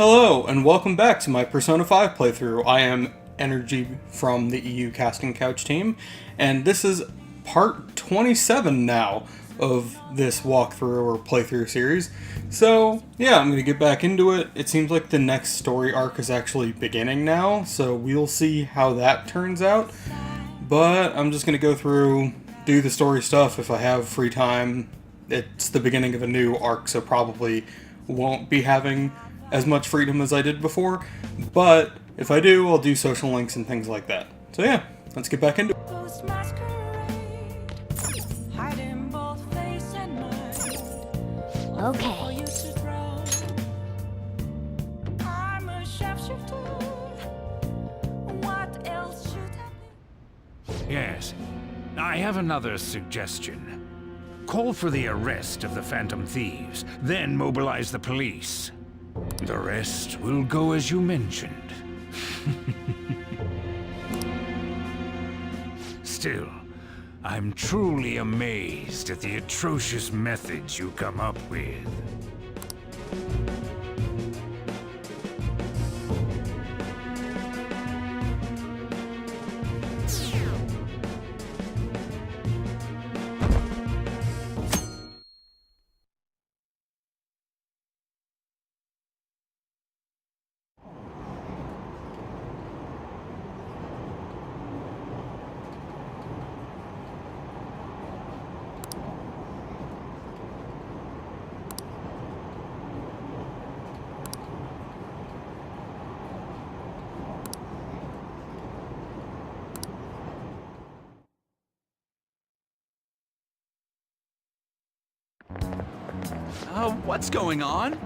Hello, and welcome back to my Persona 5 playthrough. I am Energy from the EU Casting Couch team, and this is part 27 now of this walkthrough or playthrough series. So, yeah, I'm going to get back into it. It seems like the next story arc is actually beginning now, so we'll see how that turns out. But I'm just going to go through, do the story stuff if I have free time. It's the beginning of a new arc, so probably won't be having as much freedom as I did before, but if I do, I'll do social links and things like that. So yeah, let's get back into it. Okay. Yes, I have another suggestion. Call for the arrest of the Phantom Thieves, then mobilize the police. The rest will go as you mentioned. Still, I'm truly amazed at the atrocious methods you come up with. What's going on?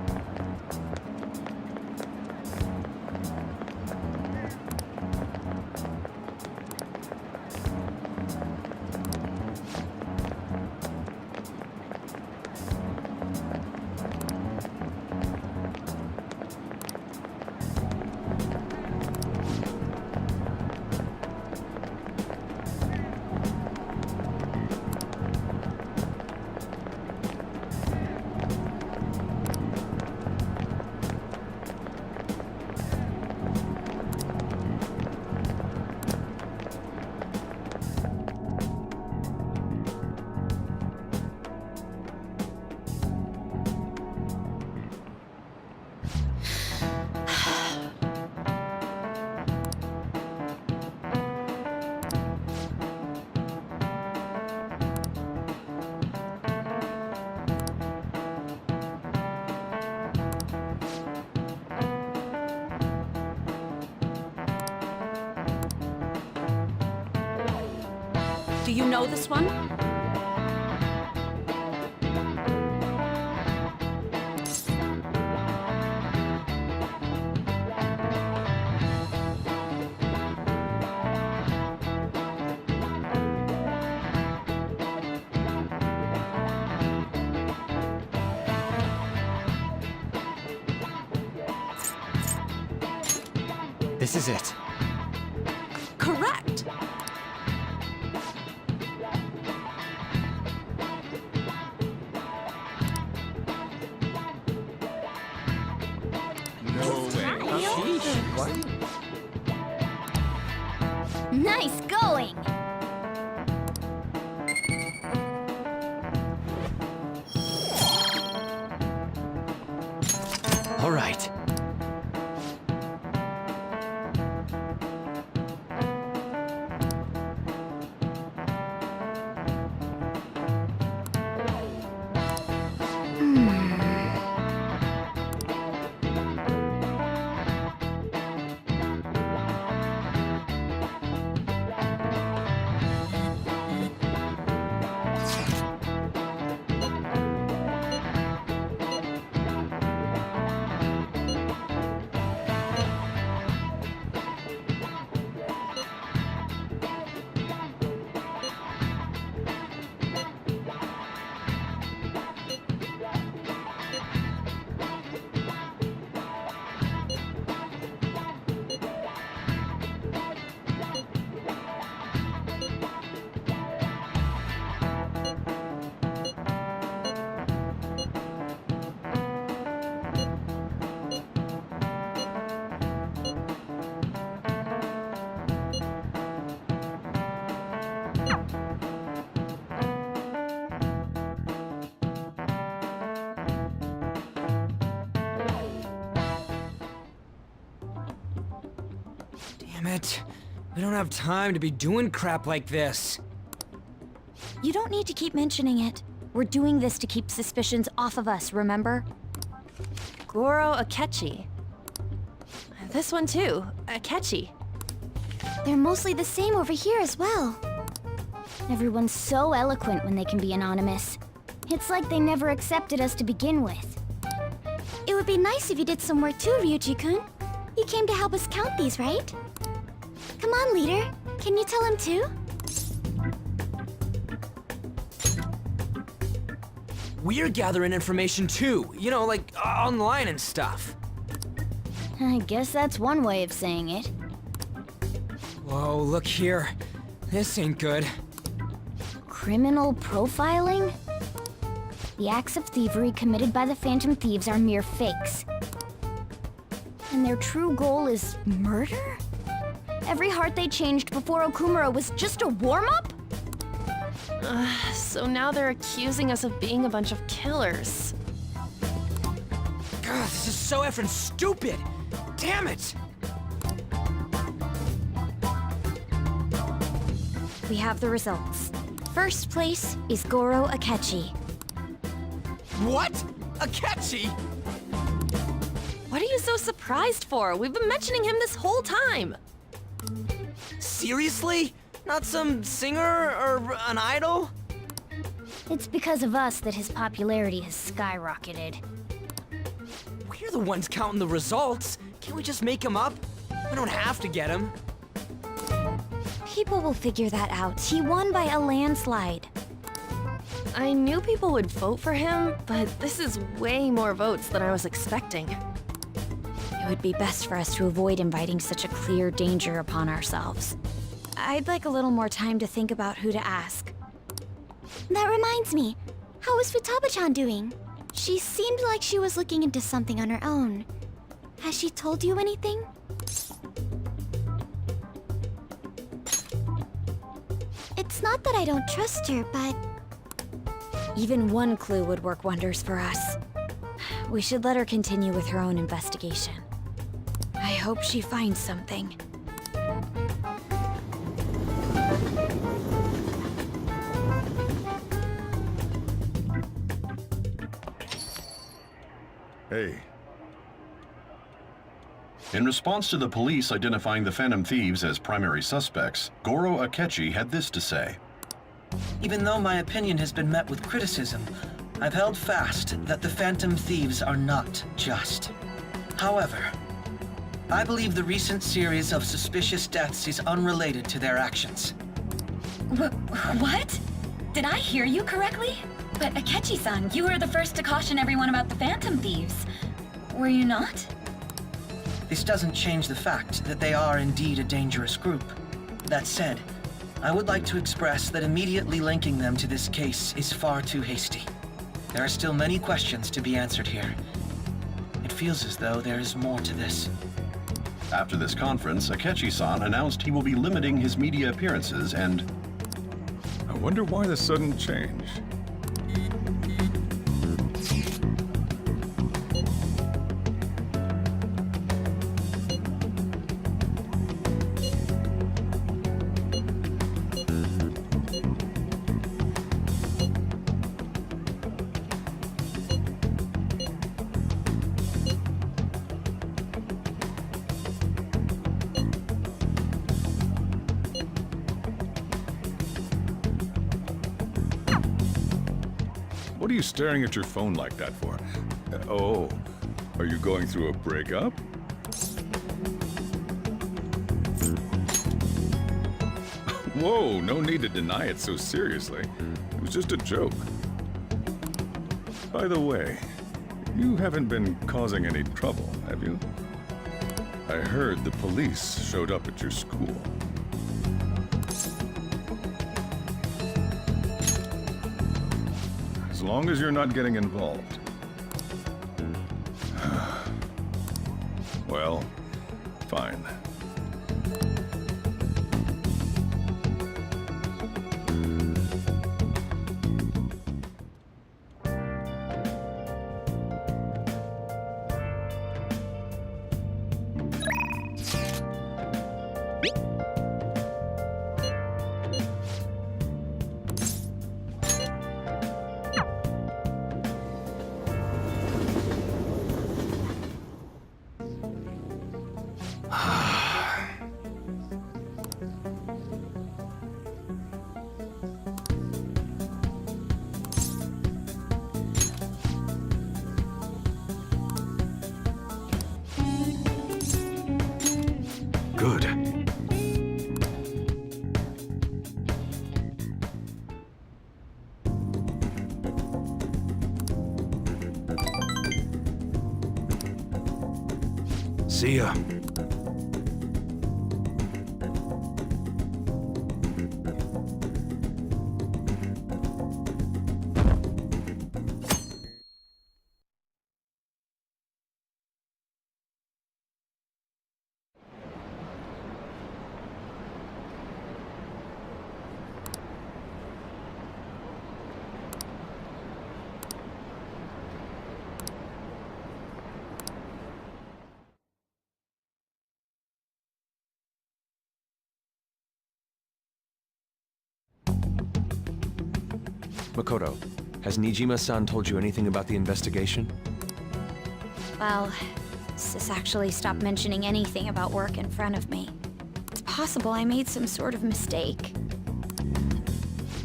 Do you know this one? This is it. Correct. Nice going. All right. Damn it. We don't have time to be doing crap like this. You don't need to keep mentioning it. We're doing this to keep suspicions off of us, remember? Goro Akechi. This one too, Akechi. They're mostly the same over here as well. Everyone's so eloquent when they can be anonymous. It's like they never accepted us to begin with. It would be nice if you did some work too, Ryuji-kun. You came to help us count these, right? Come on, leader. Can you tell him too? We're gathering information too, you know, like online and stuff. I guess that's one way of saying it. Whoa, look here. This ain't good. Criminal profiling? The acts of thievery committed by the Phantom Thieves are mere fakes. And their true goal is murder? Every heart they changed before Okumura was just a warm-up? So now they're accusing us of being a bunch of killers. God, this is so effing stupid! Damn it! We have the results. First place is Goro Akechi. What? Akechi? What are you so surprised for? We've been mentioning him this whole time. Seriously? Not some singer or an idol? It's because of us that his popularity has skyrocketed. We're the ones counting the results. Can't we just make him up? We don't have to get him. People will figure that out. He won by a landslide. I knew people would vote for him, but this is way more votes than I was expecting. It would be best for us to avoid inviting such a clear danger upon ourselves. I'd like a little more time to think about who to ask. That reminds me, how is Futaba-chan doing? She seemed like she was looking into something on her own. Has she told you anything? It's not that I don't trust her, but... Even one clue would work wonders for us. We should let her continue with her own investigation. I hope she finds something. Hey. In response to the police identifying the Phantom Thieves as primary suspects, Goro Akechi had this to say. Even though my opinion has been met with criticism, I've held fast that the Phantom Thieves are not just. However, I believe the recent series of suspicious deaths is unrelated to their actions. What? Did I hear you correctly? But Akechi-san, you were the first to caution everyone about the Phantom Thieves. Were you not? This doesn't change the fact that they are indeed a dangerous group. That said, I would like to express that immediately linking them to this case is far too hasty. There are still many questions to be answered here. It feels as though there is more to this. After this conference, Akechi-san announced he will be limiting his media appearances and... I wonder why the sudden change. What are you staring at your phone like that for? Oh, are you going through a breakup? Whoa, no need to deny it so seriously. It was just a joke. By the way, you haven't been causing any trouble, have you? I heard the police showed up at your school. As long as you're not getting involved. Well, fine. See ya. Makoto, has Nijima-san told you anything about the investigation? Well, Sis actually stopped mentioning anything about work in front of me. It's possible I made some sort of mistake.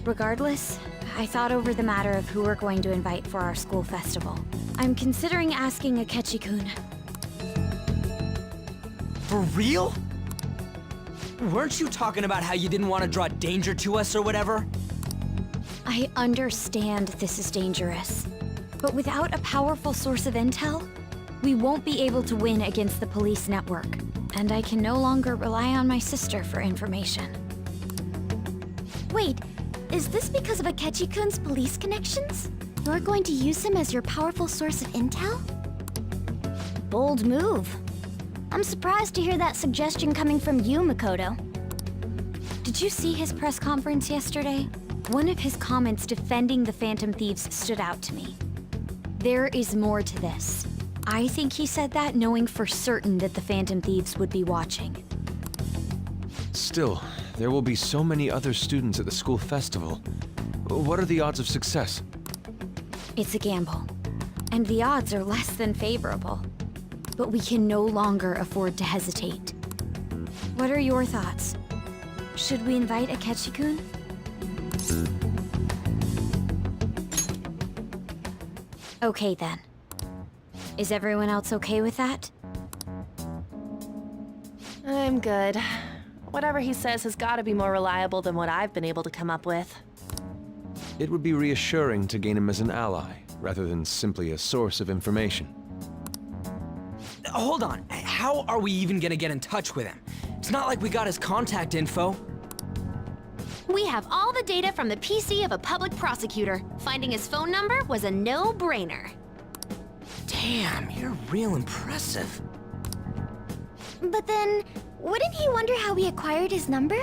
Regardless, I thought over the matter of who we're going to invite for our school festival. I'm considering asking Akechi-kun. For real? Weren't you talking about how you didn't want to draw danger to us or whatever? I understand this is dangerous, but without a powerful source of intel, we won't be able to win against the police network, and I can no longer rely on my sister for information. Wait, is this because of Akechi-kun's police connections? You're going to use him as your powerful source of intel? Bold move. I'm surprised to hear that suggestion coming from you, Makoto. Did you see his press conference yesterday? One of his comments defending the Phantom Thieves stood out to me. There is more to this. I think he said that knowing for certain that the Phantom Thieves would be watching. Still, there will be so many other students at the school festival. What are the odds of success? It's a gamble, and the odds are less than favorable. But we can no longer afford to hesitate. What are your thoughts? Should we invite Akechi-kun? Okay then. Is everyone else okay with that? I'm good. Whatever he says has got to be more reliable than what I've been able to come up with. It would be reassuring to gain him as an ally, rather than simply a source of information. Hold on, how are we even gonna get in touch with him? It's not like we got his contact info. We have all the data from the PC of a public prosecutor. Finding his phone number was a no-brainer. Damn, you're real impressive. But then, wouldn't he wonder how we acquired his number?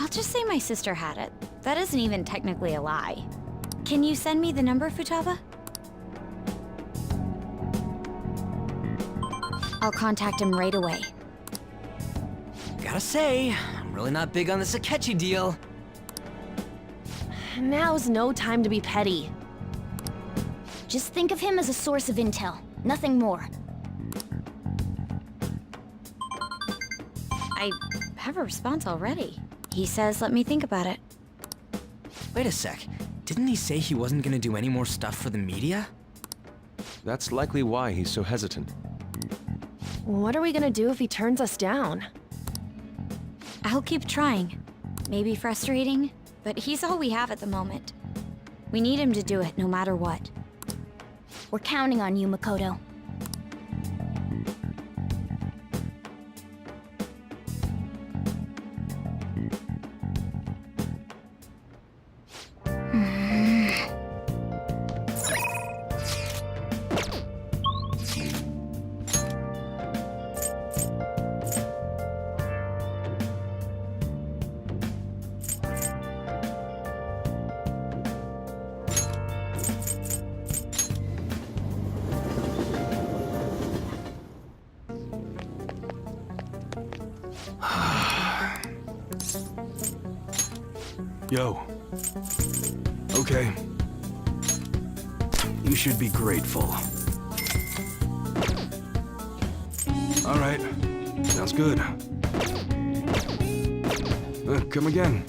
I'll just say my sister had it. That isn't even technically a lie. Can you send me the number, Futaba? I'll contact him right away. Gotta say, I'm really not big on this Akechi deal. Now's no time to be petty. Just think of him as a source of intel, nothing more. I have a response already. He says let me think about it. Wait a sec, didn't he say he wasn't gonna do any more stuff for the media? That's likely why he's so hesitant. What are we gonna do if he turns us down? I'll keep trying. Maybe frustrating, but he's all we have at the moment. We need him to do it no matter what. We're counting on you, Makoto. Yo. Okay. You should be grateful. All right. Sounds good. Come again.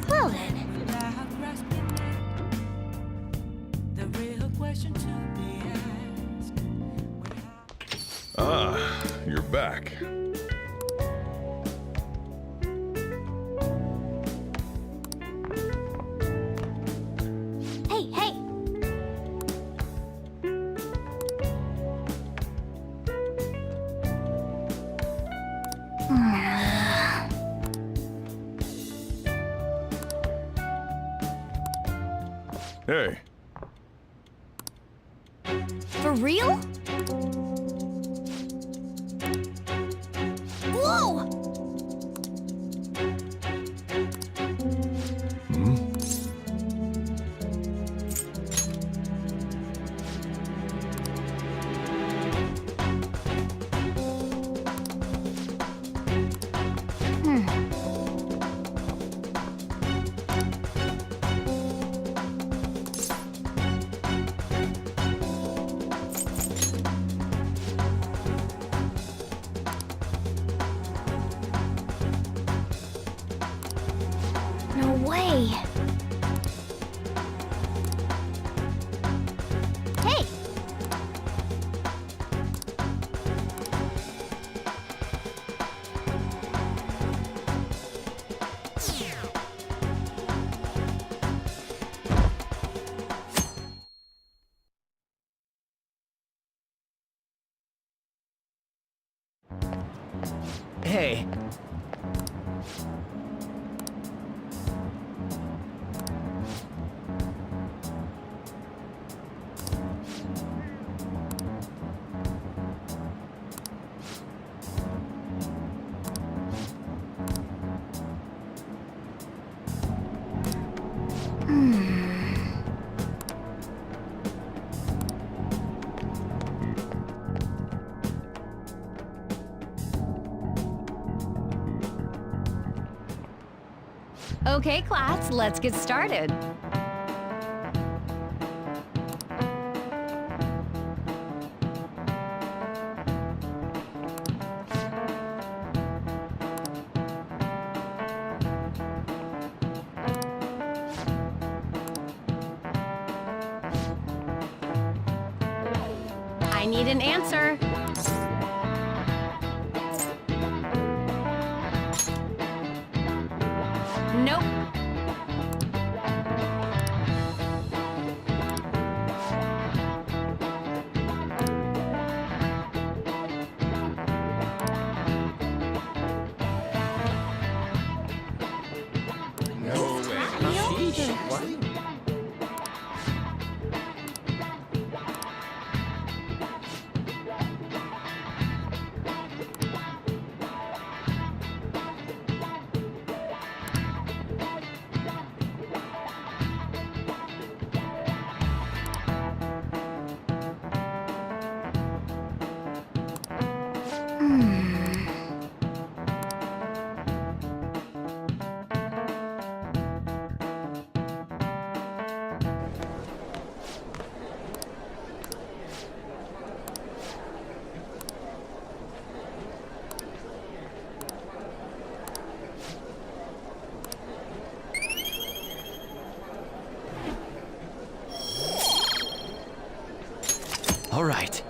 Well then. Ah, you're back. Hey, hey! Hey, For real? Whoa! No way! Hey! Hey. Okay, class, let's get started. I need an answer. Nope. All right.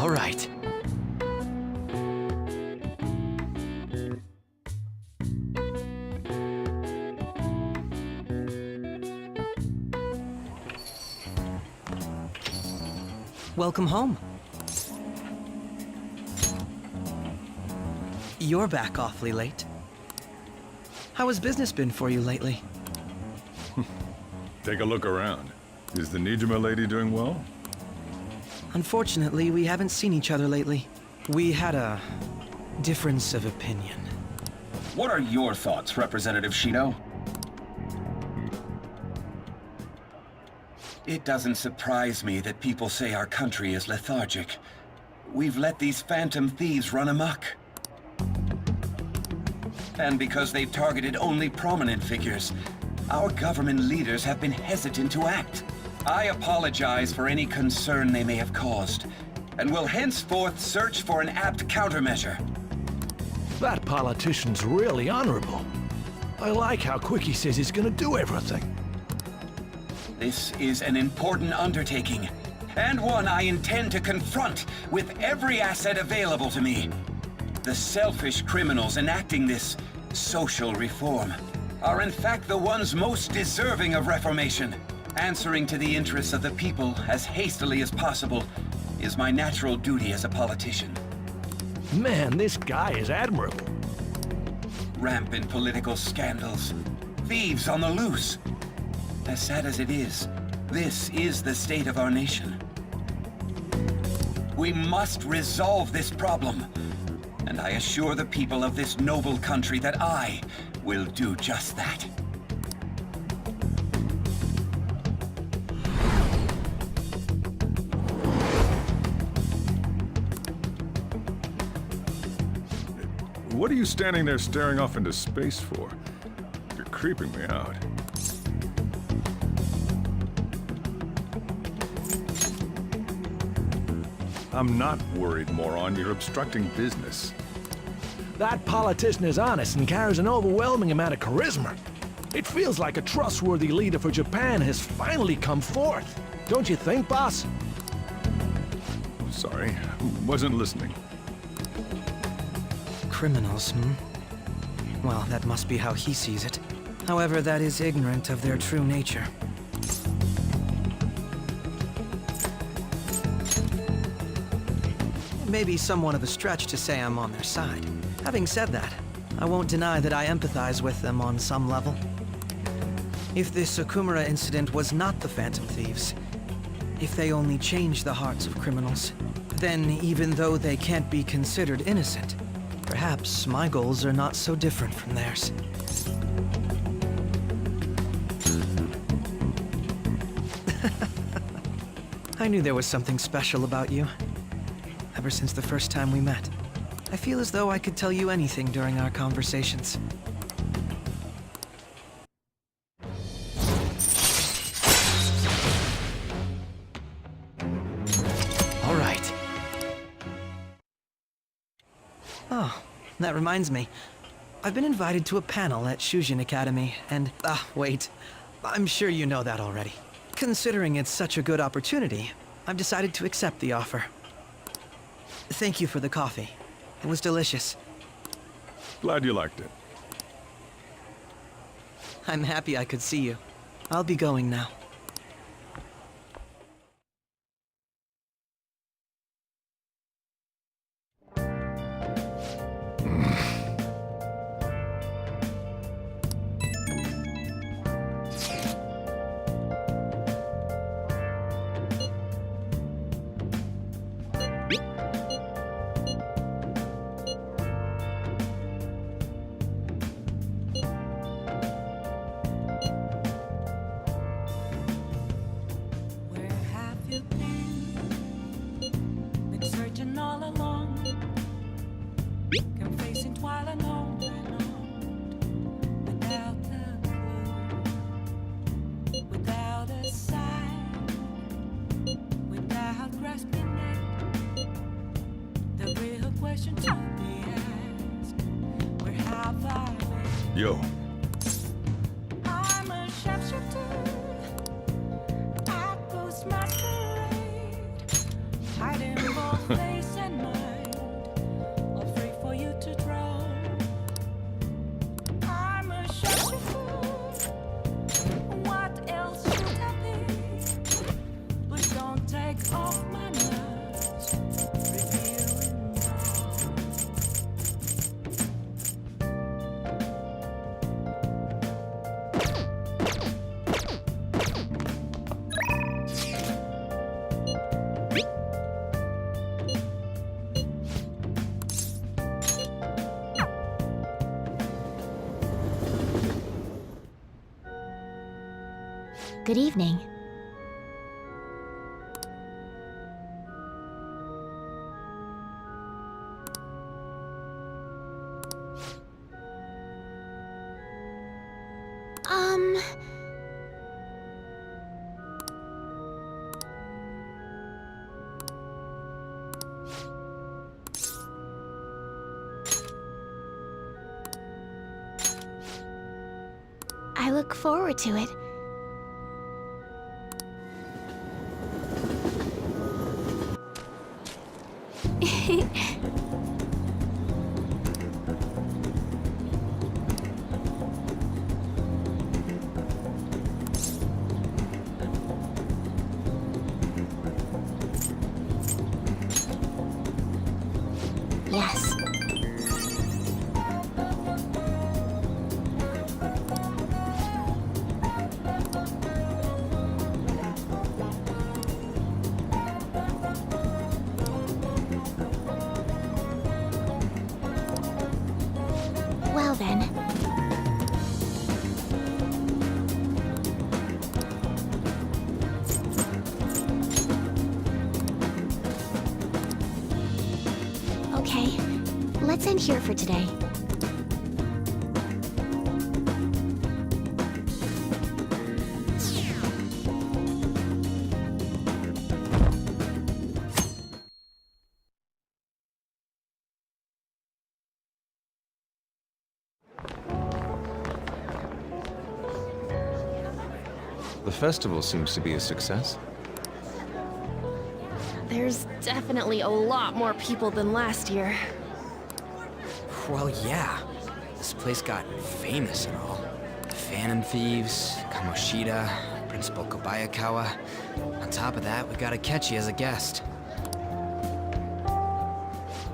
All right. Welcome home. You're back awfully late. How has business been for you lately? Take a look around. Is the Nijima lady doing well? Unfortunately, we haven't seen each other lately. We had a difference of opinion. What are your thoughts, Representative Shido? It doesn't surprise me that people say our country is lethargic. We've let these phantom thieves run amok. And because they've targeted only prominent figures, our government leaders have been hesitant to act. I apologize for any concern they may have caused, and will henceforth search for an apt countermeasure. That politician's really honorable. I like how quick he says he's gonna do everything. This is an important undertaking, and one I intend to confront with every asset available to me. The selfish criminals enacting this social reform are in fact the ones most deserving of reformation. Answering to the interests of the people as hastily as possible is my natural duty as a politician. Man, this guy is admirable. Rampant political scandals, thieves on the loose. As sad as it is, this is the state of our nation. We must resolve this problem, and I assure the people of this noble country that I will do just that. What are you standing there staring off into space for? You're creeping me out. I'm not worried, moron. You're obstructing business. That politician is honest and carries an overwhelming amount of charisma. It feels like a trustworthy leader for Japan has finally come forth. Don't you think, boss? Sorry, wasn't listening. Criminals, hmm? Well, that must be how he sees it. However, that is ignorant of their true nature. It may be somewhat of a stretch to say I'm on their side. Having said that, I won't deny that I empathize with them on some level. If this Okumura incident was not the Phantom Thieves, if they only changed the hearts of criminals, then even though they can't be considered innocent, perhaps my goals are not so different from theirs. I knew there was something special about you. Ever since the first time we met, I feel as though I could tell you anything during our conversations. All right. Oh, that reminds me. I've been invited to a panel at Shujin Academy, and... wait. I'm sure you know that already. Considering it's such a good opportunity, I've decided to accept the offer. Thank you for the coffee. It was delicious. Glad you liked it. I'm happy I could see you. I'll be going now. Yo. I'm a sharpshooter. I post masquerade. Hiding both faces. Good evening. I look forward to it. Yes. Well then. Okay, let's end here for today. The festival seems to be a success. There's definitely a lot more people than last year. Well, yeah. This place got famous and all. The Phantom Thieves, Kamoshida, Principal Kobayakawa. On top of that, we got Akechi as a guest.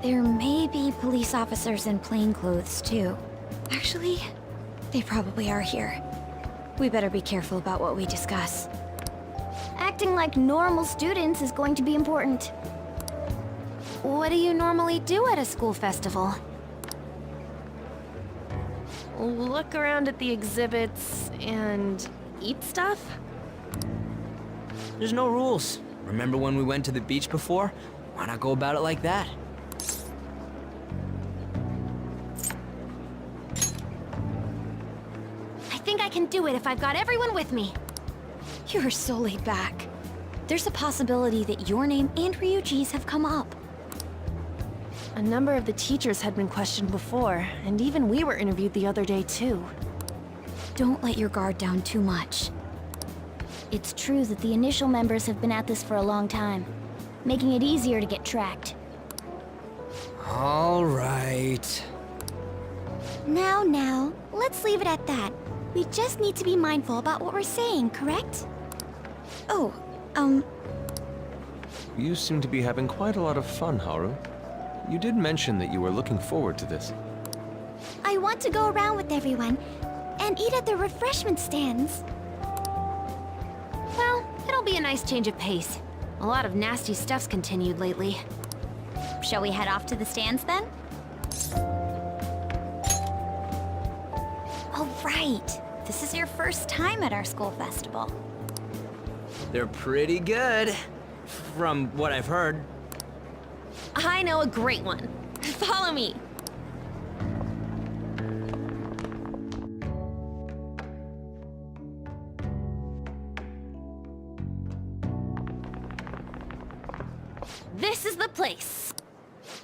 There may be police officers in plainclothes, too. Actually, they probably are here. We better be careful about what we discuss. Acting like normal students is going to be important. What do you normally do at a school festival? Look around at the exhibits and eat stuff? There's no rules. Remember when we went to the beach before? Why not go about it like that? I think I can do it if I've got everyone with me. You're so laid back. There's a possibility that your name and Ryuji's have come up. A number of the teachers had been questioned before, and even we were interviewed the other day too. Don't let your guard down too much. It's true that the initial members have been at this for a long time, making it easier to get tracked. All right. Now, let's leave it at that. We just need to be mindful about what we're saying, correct? Oh, You seem to be having quite a lot of fun, Haru. You did mention that you were looking forward to this. I want to go around with everyone and eat at the refreshment stands. Well, it'll be a nice change of pace. A lot of nasty stuff's continued lately. Shall we head off to the stands then? Oh, right. This is your first time at our school festival. They're pretty good, from what I've heard. I know a great one. Follow me. This is the place.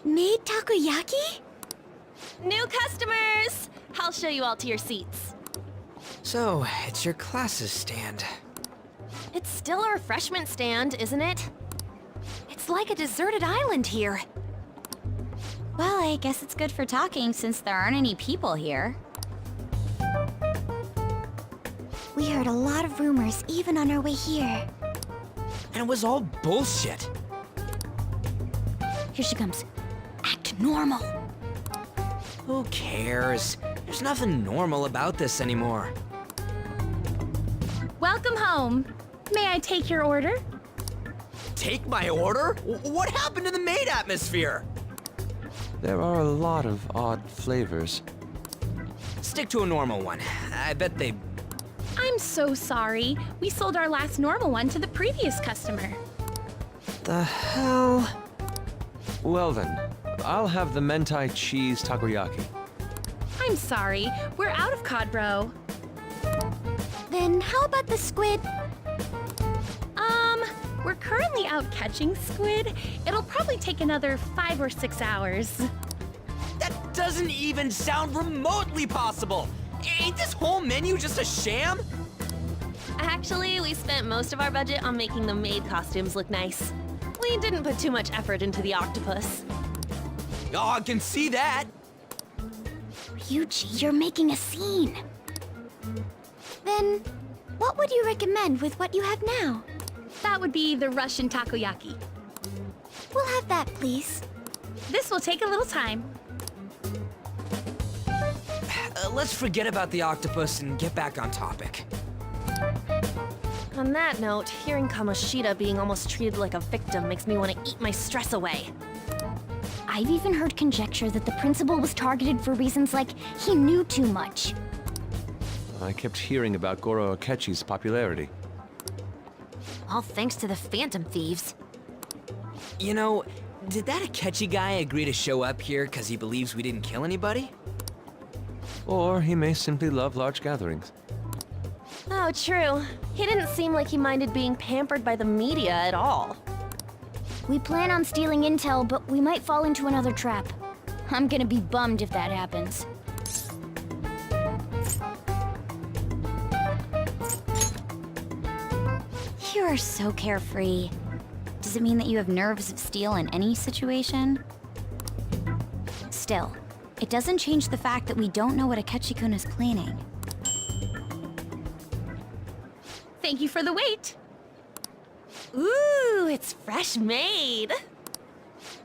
Made takoyaki? New customers! I'll show you all to your seats. So, it's your class's stand. It's still a refreshment stand, isn't it? It's like a deserted island here. Well, I guess it's good for talking since there aren't any people here. We heard a lot of rumors even on our way here. And it was all bullshit. Here she comes. Act normal. Who cares? There's nothing normal about this anymore. Welcome home. May I take your order? Take my order? What happened to the maid atmosphere? There are a lot of odd flavors. Stick to a normal one. I bet they... I'm so sorry. We sold our last normal one to the previous customer. The hell? Well then, I'll have the mentai cheese takoyaki. I'm sorry. We're out of cod, bro. Then how about the squid? We're currently out catching squid. It'll probably take another 5 or 6 hours. That doesn't even sound remotely possible! Ain't this whole menu just a sham? Actually, we spent most of our budget on making the maid costumes look nice. We didn't put too much effort into the octopus. Oh, I can see that! Ryuji, you're making a scene. Then, what would you recommend with what you have now? That would be the Russian takoyaki. We'll have that, please. This will take a little time. Let's forget about the octopus and get back on topic. On that note, hearing Kamoshida being almost treated like a victim makes me want to eat my stress away. I've even heard conjecture that the principal was targeted for reasons like he knew too much. I kept hearing about Goro Akechi's popularity. All thanks to the Phantom Thieves. You know, did that Akechi guy agree to show up here because he believes we didn't kill anybody? Or he may simply love large gatherings. Oh, true. He didn't seem like he minded being pampered by the media at all. We plan on stealing intel, but we might fall into another trap. I'm gonna be bummed if that happens. You are so carefree. Does it mean that you have nerves of steel in any situation? Still, it doesn't change the fact that we don't know what Akechi-kun is planning. Thank you for the wait. Ooh, it's fresh made.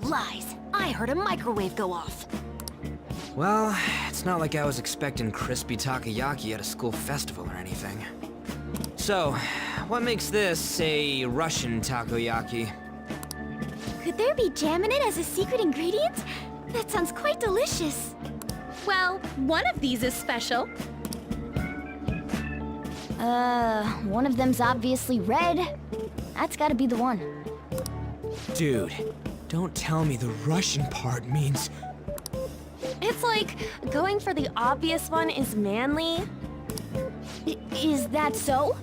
Lies. I heard a microwave go off. Well, it's not like I was expecting crispy takoyaki at a school festival or anything. So, what makes this a Russian takoyaki? Could there be jam in it as a secret ingredient? That sounds quite delicious. Well, one of these is special. One of them's obviously red. That's gotta be the one. Dude, don't tell me the Russian part means... It's like going for the obvious one is manly. Is that so?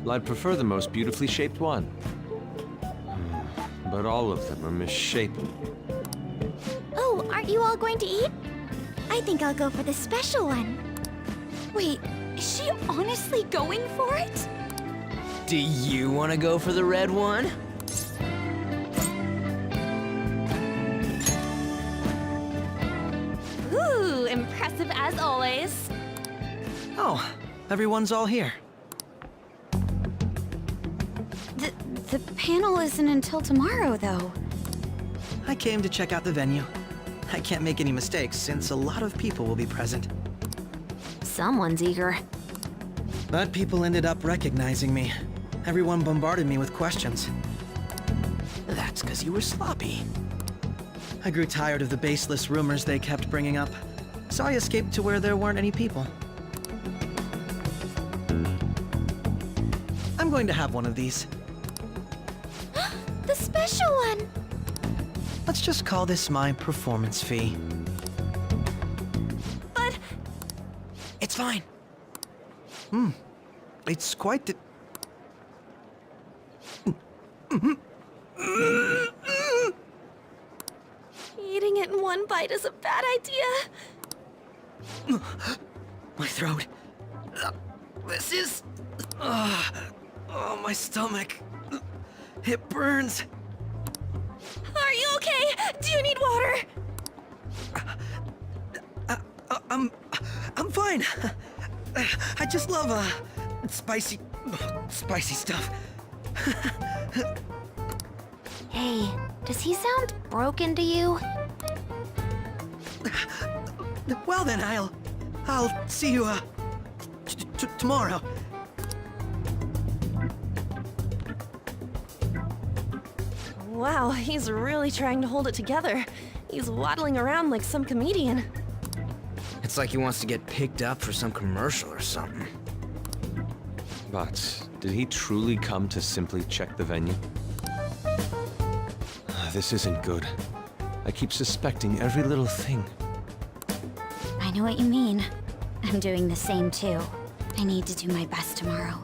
Well, I'd prefer the most beautifully shaped one. But all of them are misshapen. Oh, aren't you all going to eat? I think I'll go for the special one. Wait, is she honestly going for it? Do you want to go for the red one? Ooh, impressive as always. Oh, everyone's all here. The panel isn't until tomorrow, though. I came to check out the venue. I can't make any mistakes since a lot of people will be present. Someone's eager. But people ended up recognizing me. Everyone bombarded me with questions. That's because you were sloppy. I grew tired of the baseless rumors they kept bringing up, so I escaped to where there weren't any people. I'm going to have one of these. The special one! Let's just call this my performance fee. But... It's fine. It's quite the... Eating it in one bite is a bad idea. My throat. This is... Oh, my stomach. It burns. Are you okay? Do you need water? I'm fine. I just love, spicy stuff. Hey, does he sound broken to you? Well then, I'll see you, tomorrow. Wow, he's really trying to hold it together. He's waddling around like some comedian. It's like he wants to get picked up for some commercial or something. But did he truly come to simply check the venue? This isn't good. I keep suspecting every little thing. I know what you mean. I'm doing the same too. I need to do my best tomorrow.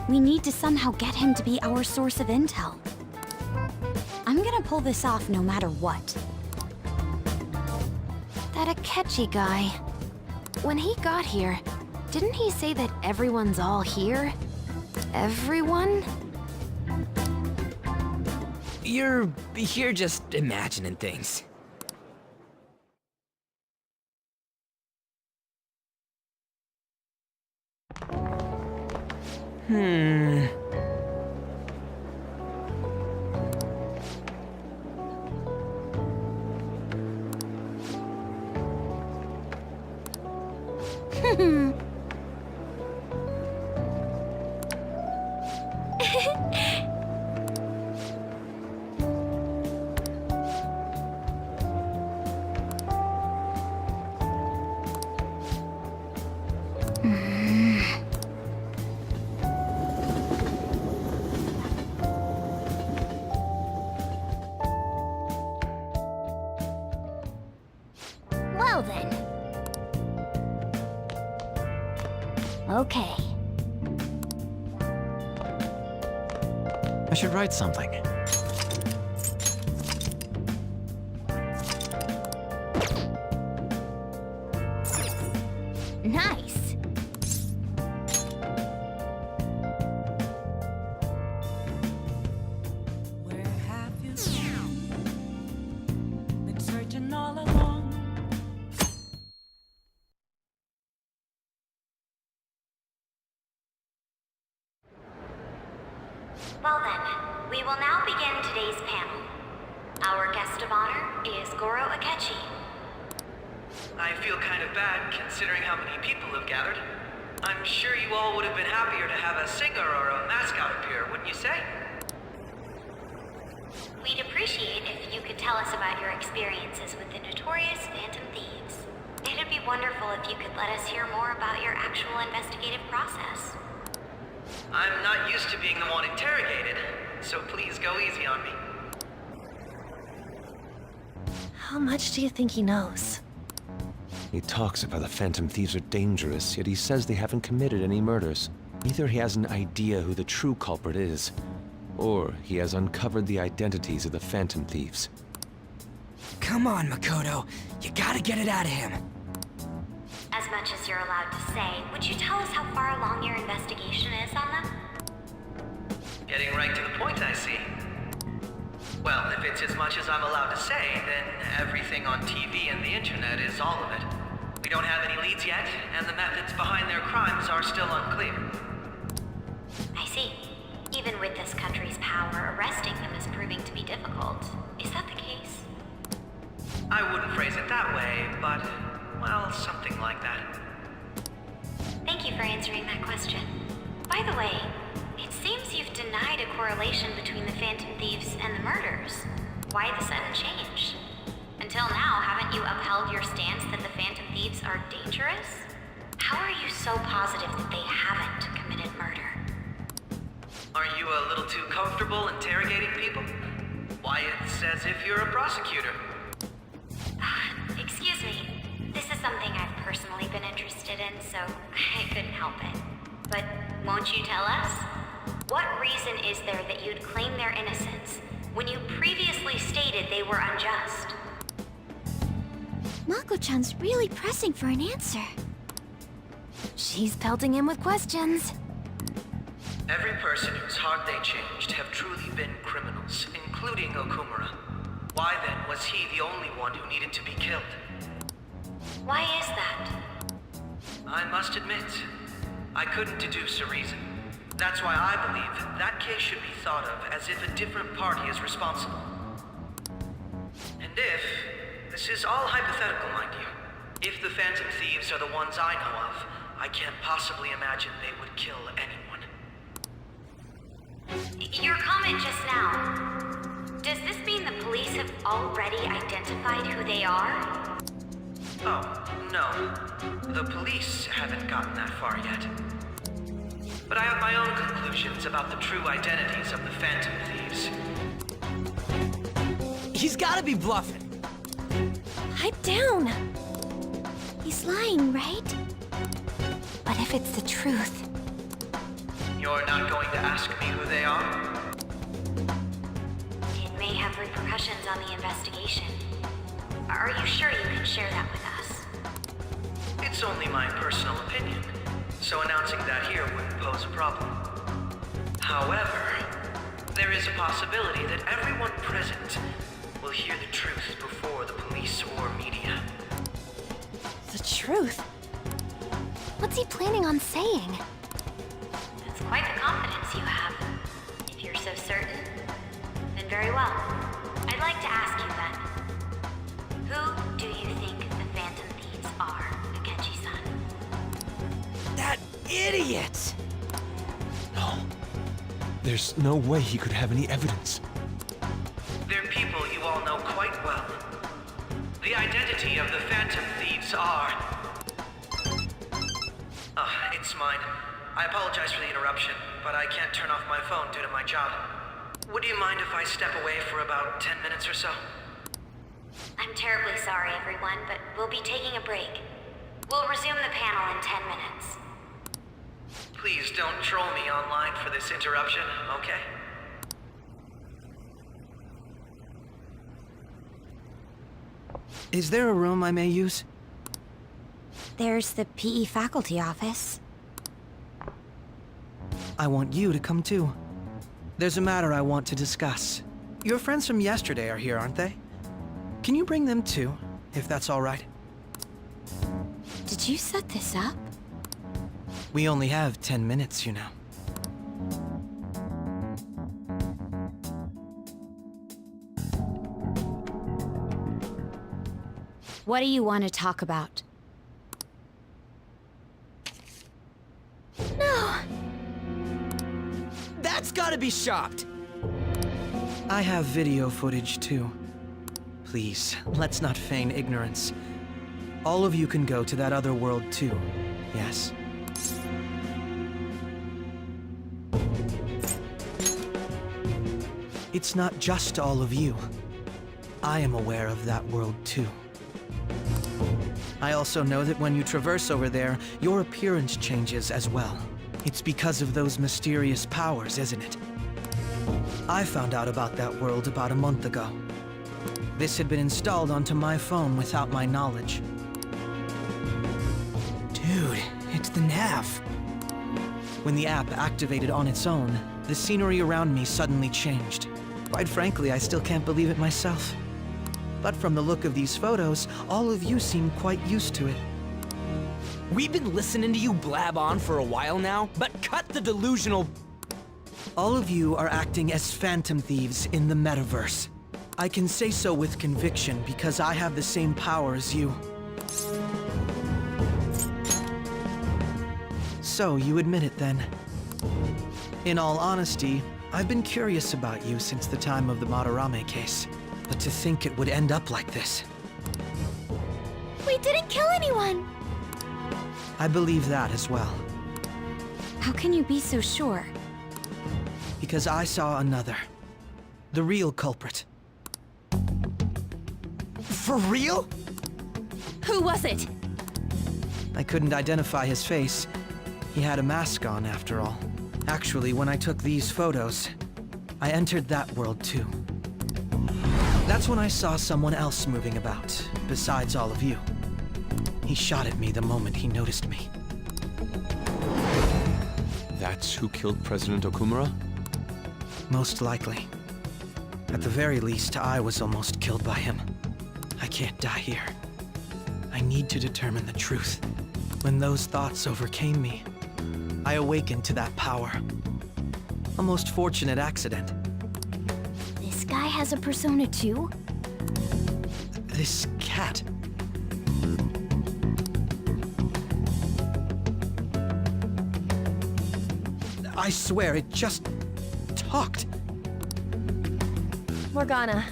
We need to somehow get him to be our source of intel. I'm gonna pull this off no matter what. That Akechi guy. When he got here, didn't he say that everyone's all here? Everyone? You're just imagining things. Well then. Okay. I should write something. Nice. Where have you been searching all along? Well then, we will now begin today's panel. Our guest of honor is Goro Akechi. I feel kind of bad considering how many people have gathered. I'm sure you all would have been happier to have a singer or a mascot appear, wouldn't you say? We'd appreciate if you could tell us about your experiences with the notorious Phantom Thieves. It'd be wonderful if you could let us hear more about your actual investigative process. I'm not used to being the one interrogated, so please go easy on me. How much do you think he knows? He talks about the Phantom Thieves are dangerous, yet he says they haven't committed any murders. Either he has an idea who the true culprit is, or he has uncovered the identities of the Phantom Thieves. Come on, Makoto. You gotta get it out of him. As much as you're allowed to say, would you tell us how far along your investigation is on them? Getting right to the point, I see. Well, if it's as much as I'm allowed to say, then everything on TV and the internet is all of it. We don't have any leads yet, and the methods behind their crimes are still unclear. I see. Even with this country's power, arresting them is proving to be difficult. Is that the case? I wouldn't phrase it that way, but, well, something like that. Thank you for answering that question. By the way, it seems you've denied a correlation between the Phantom Thieves and the murders. Why the sudden change? Until now, haven't you upheld your stance that the Phantom Thieves are dangerous? How are you so positive that they haven't committed murder? Aren't you a little too comfortable interrogating people? Why, it's as if you're a prosecutor. Excuse me. This is something I've personally been interested in, so I couldn't help it. But won't you tell us? What reason is there that you'd claim their innocence when you previously stated they were unjust? Mako-chan's really pressing for an answer. She's pelting him with questions. Every person whose heart they changed have truly been criminals, including Okumura. Why then was he the only one who needed to be killed? Why is that? I must admit, I couldn't deduce a reason. That's why I believe that case should be thought of as if a different party is responsible. And if, this is all hypothetical, mind you, if the Phantom Thieves are the ones I know of, I can't possibly imagine they would kill anyone. Your comment just now, does this mean the police have already identified who they are? Oh, no. The police haven't gotten that far yet. But I have my own conclusions about the true identities of the Phantom Thieves. He's gotta be bluffing. Pipe down. He's lying, right? But if it's the truth... You're not going to ask me who they are? It may have repercussions on the investigation. Are you sure you can share that with us? It's only my personal opinion, so announcing that here wouldn't pose a problem. However, there is a possibility that everyone present will hear the truth before the police or media. The truth? What's he planning on saying? That's quite the confidence you have. If you're so certain, then very well. I'd like to ask you then. Who do you think the Phantom Thieves are, Akechi-san? That idiot! No. There's no way he could have any evidence. They're people you all know quite well. The identity of the Phantom Thieves are... it's mine. I apologize for the interruption, but I can't turn off my phone due to my job. Would you mind if I step away for about 10 minutes or so? I'm terribly sorry, everyone, but we'll be taking a break. We'll resume the panel in 10 minutes. Please don't troll me online for this interruption, okay? Is there a room I may use? There's the PE faculty office. I want you to come too. There's a matter I want to discuss. Your friends from yesterday are here, aren't they? Can you bring them too, if that's all right? Did you set this up? We only have 10 minutes, you know. What do you want to talk about? No! That's gotta be shopped! I have video footage too. Please, let's not feign ignorance. All of you can go to that other world too, yes? It's not just all of you. I am aware of that world too. I also know that when you traverse over there, your appearance changes as well. It's because of those mysterious powers, isn't it? I found out about that world about a month ago. This had been installed onto my phone without my knowledge. Dude, it's the nav. When the app activated on its own, the scenery around me suddenly changed. Quite frankly, I still can't believe it myself. But from the look of these photos, all of you seem quite used to it. We've been listening to you blab on for a while now, but cut the delusional... All of you are acting as Phantom Thieves in the metaverse. I can say so with conviction because I have the same power as you. So, you admit it then. In all honesty, I've been curious about you since the time of the Madarame case. But to think it would end up like this. We didn't kill anyone! I believe that as well. How can you be so sure? Because I saw another. The real culprit. For real? Who was it? I couldn't identify his face. He had a mask on, after all. Actually, when I took these photos, I entered that world too. That's when I saw someone else moving about, besides all of you. He shot at me the moment he noticed me. That's who killed President Okumura? Most likely. At the very least, I was almost killed by him. I can't die here. I need to determine the truth. When those thoughts overcame me, I awakened to that power. A most fortunate accident. This guy has a persona too? This cat. I swear, it just talked. Morgana,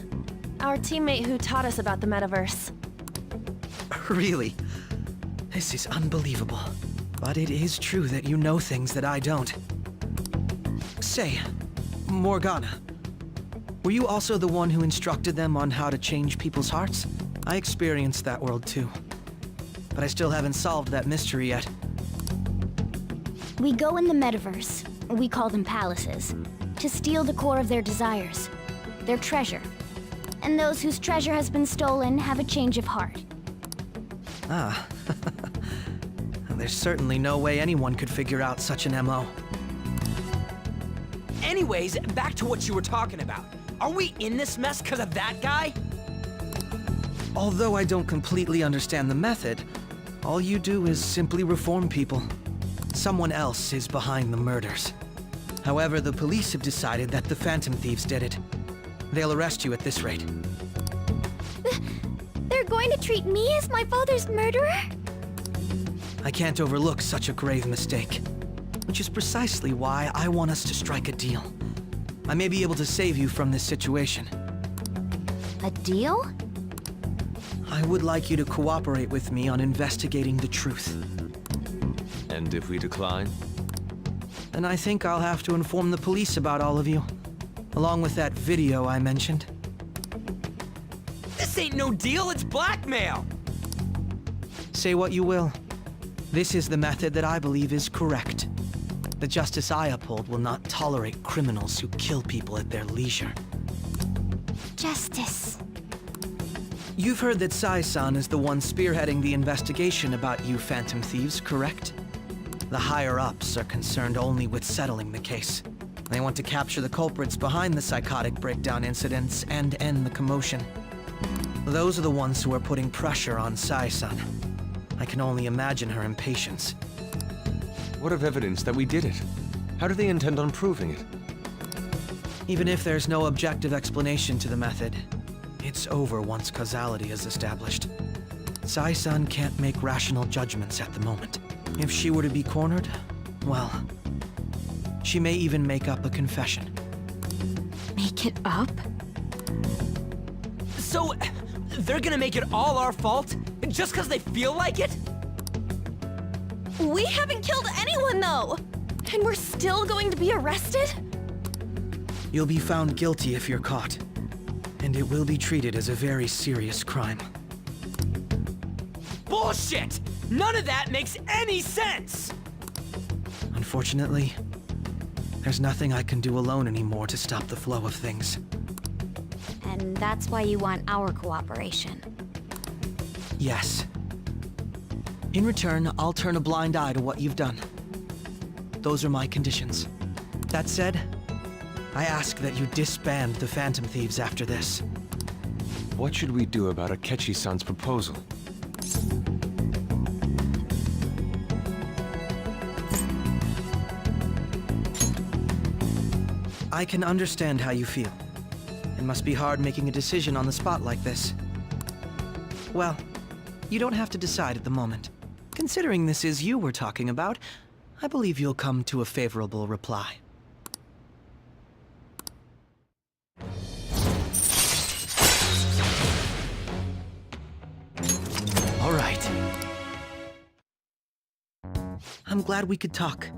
our teammate who taught us about the metaverse. Really? This is unbelievable. But it is true that you know things that I don't. Say, Morgana, were you also the one who instructed them on how to change people's hearts? I experienced that world too. But I still haven't solved that mystery yet. We go in the metaverse, we call them palaces, to steal the core of their desires, their treasure. And those whose treasure has been stolen have a change of heart. Ah. There's certainly no way anyone could figure out such an MO. Anyways, back to what you were talking about. Are we in this mess because of that guy? Although I don't completely understand the method, all you do is simply reform people. Someone else is behind the murders. However, the police have decided that the Phantom Thieves did it. They'll arrest you at this rate. They're going to treat me as my father's murderer? I can't overlook such a grave mistake. Which is precisely why I want us to strike a deal. I may be able to save you from this situation. A deal? I would like you to cooperate with me on investigating the truth. And if we decline? Then I think I'll have to inform the police about all of you. Along with that video I mentioned. This ain't no deal, it's blackmail! Say what you will. This is the method that I believe is correct. The justice I uphold will not tolerate criminals who kill people at their leisure. Justice. You've heard that Sai-san is the one spearheading the investigation about you Phantom Thieves, correct? The higher-ups are concerned only with settling the case. They want to capture the culprits behind the psychotic breakdown incidents and end the commotion. Those are the ones who are putting pressure on Sai-san. I can only imagine her impatience. What of evidence that we did it? How do they intend on proving it? Even if there's no objective explanation to the method, it's over once causality is established. Sai-san can't make rational judgments at the moment. If she were to be cornered, well, she may even make up a confession. Make it up? So, they're gonna make it all our fault? Just because they feel like it? We haven't killed anyone, though! And we're still going to be arrested? You'll be found guilty if you're caught. And it will be treated as a very serious crime. Bullshit! None of that makes any sense! Unfortunately, there's nothing I can do alone anymore to stop the flow of things. And that's why you want our cooperation. Yes. In return, I'll turn a blind eye to what you've done. Those are my conditions. That said, I ask that you disband the Phantom Thieves after this. What should we do about Akechi-san's proposal? I can understand how you feel. It must be hard making a decision on the spot like this. Well, you don't have to decide at the moment. Considering this is you we're talking about, I believe you'll come to a favorable reply. All right. I'm glad we could talk.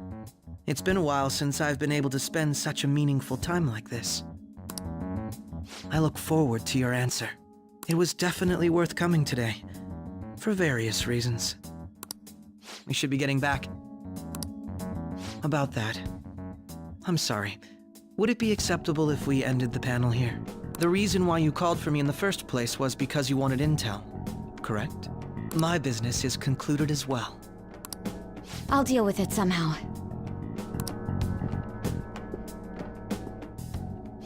It's been a while since I've been able to spend such a meaningful time like this. I look forward to your answer. It was definitely worth coming today, for various reasons. We should be getting back. About that, I'm sorry. Would it be acceptable if we ended the panel here? The reason why you called for me in the first place was because you wanted intel, correct? My business is concluded as well. I'll deal with it somehow.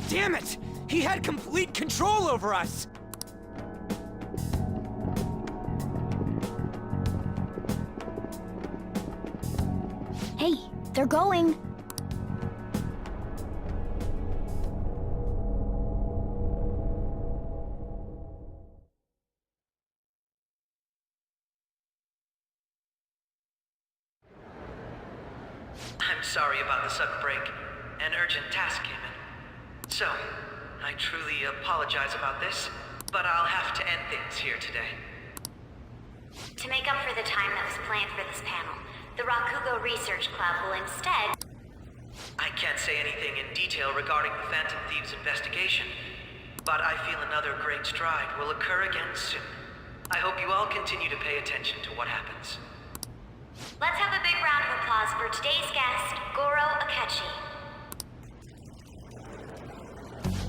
Damn it! He had complete control over us! Hey, they're going! I'm sorry about the sudden break. An urgent task came in. So, I truly apologize about this, but I'll have to end things here today. To make up for the time that was planned for this panel, The Rakugo Research Club will instead... I can't say anything in detail regarding the Phantom Thieves investigation, but I feel another great stride will occur again soon. I hope you all continue to pay attention to what happens. Let's have a big round of applause for today's guest, Goro Akechi.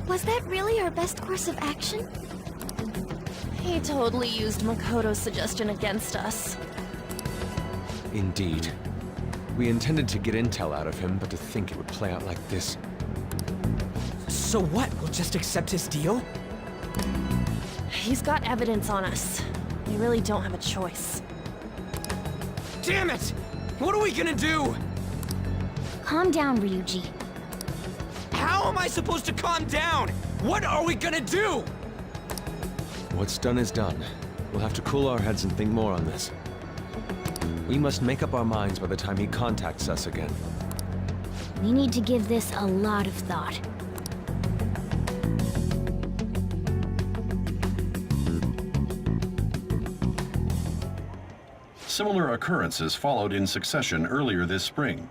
Was that really our best course of action? He totally used Makoto's suggestion against us. Indeed. We intended to get intel out of him, but to think it would play out like this. So what? We'll just accept his deal? He's got evidence on us. We really don't have a choice. Damn it! What are we gonna do? Calm down, Ryuji. How am I supposed to calm down? What are we gonna do? What's done is done. We'll have to cool our heads and think more on this. We must make up our minds by the time he contacts us again. We need to give this a lot of thought. Similar occurrences followed in succession earlier this spring.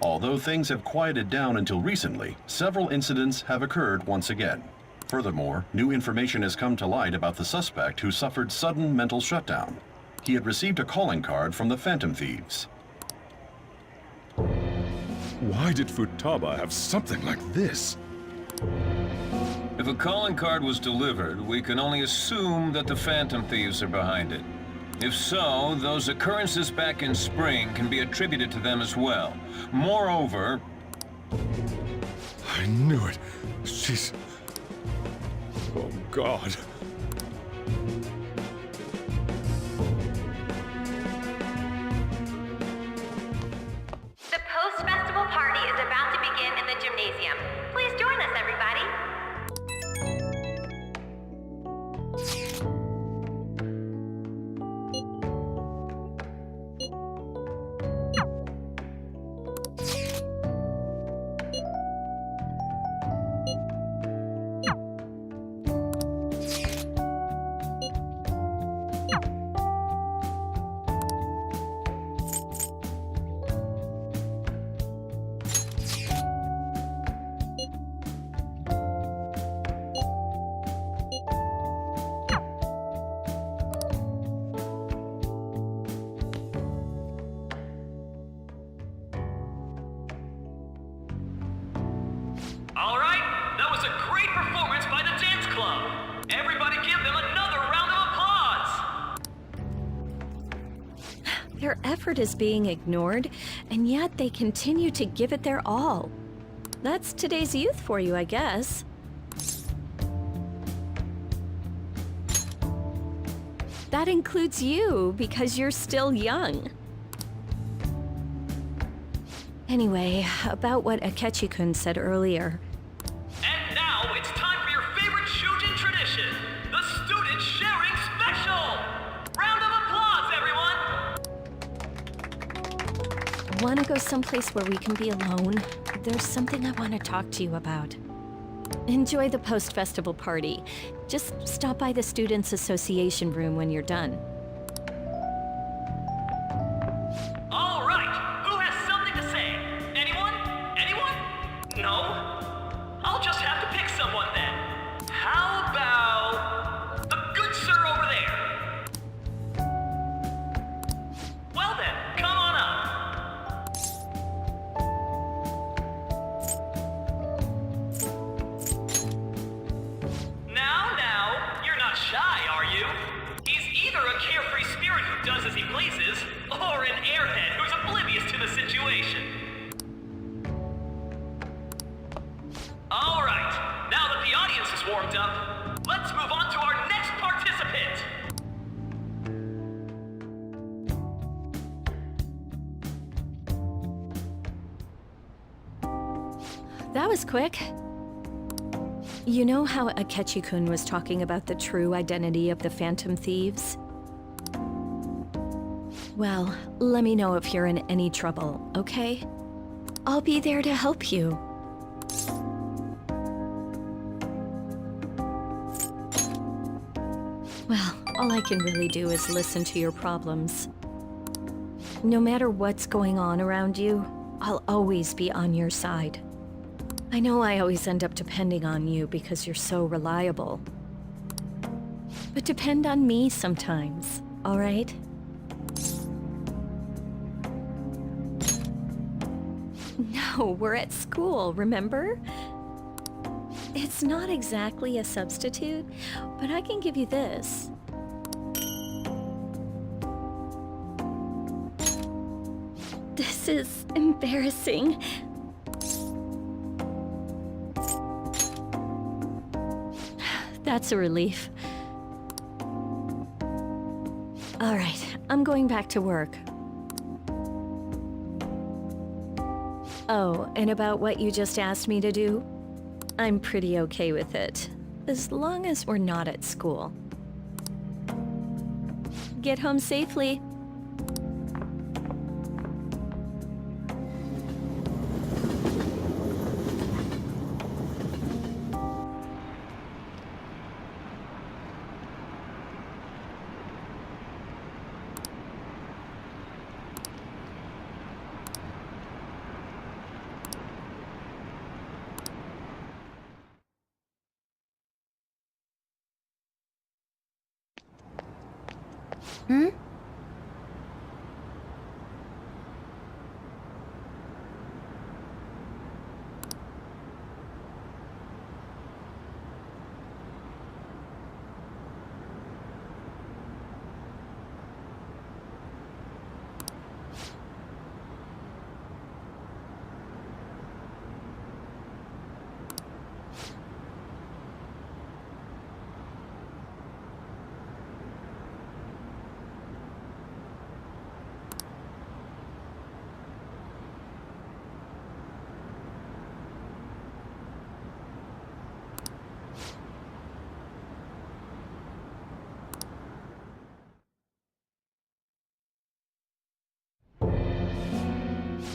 Although things have quieted down until recently, several incidents have occurred once again. Furthermore, new information has come to light about the suspect who suffered sudden mental shutdown. He had received a calling card from the Phantom Thieves. Why did Futaba have something like this? If a calling card was delivered, we can only assume that the Phantom Thieves are behind it. If so, those occurrences back in spring can be attributed to them as well. Moreover... I knew it. She's... Oh, God. The post-festival party is about to begin in the gymnasium. Please join us, everybody. All right, that was a great performance by the dance club. Everybody give them another round of applause. Their effort is being ignored, and yet they continue to give it their all. That's today's youth for you, I guess. That includes you, because you're still young. Anyway, about what Akechi-kun said earlier. And now it's time for your favorite Shujin tradition, the Student Sharing Special! Round of applause, everyone! Want to go someplace where we can be alone? There's something I want to talk to you about. Enjoy the post-festival party. Just stop by the Students' Association room when you're done. All right, who has something to say? Anyone? Anyone? No? I'll just have to pick someone then. How about the good sir over there? Well then, come on up. Now, you're not shy, are you? He's either a carefree spirit who does as he pleases, or an airhead who's oblivious to the situation. All right, now that the audience is warmed up, let's move on to our next participant. That was quick. You know how Akechi-kun was talking about the true identity of the Phantom Thieves? Well, let me know if you're in any trouble, okay? I'll be there to help you. Well, all I can really do is listen to your problems. No matter what's going on around you, I'll always be on your side. I know I always end up depending on you because you're so reliable. But depend on me sometimes, all right? No, we're at school, remember? It's not exactly a substitute, but I can give you this. This is embarrassing. That's a relief. All right, I'm going back to work. Oh, and about what you just asked me to do? I'm pretty okay with it, as long as we're not at school. Get home safely. Hmm?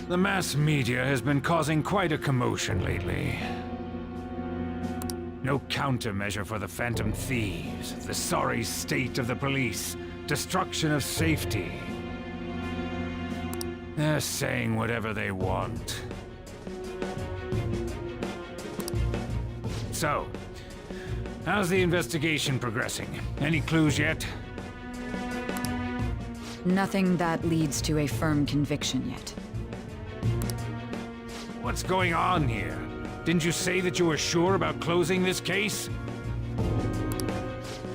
The mass media has been causing quite a commotion lately. No countermeasure for the Phantom Thieves, the sorry state of the police, destruction of safety. They're saying whatever they want. So, how's the investigation progressing? Any clues yet? Nothing that leads to a firm conviction yet. What's going on here? Didn't you say that you were sure about closing this case?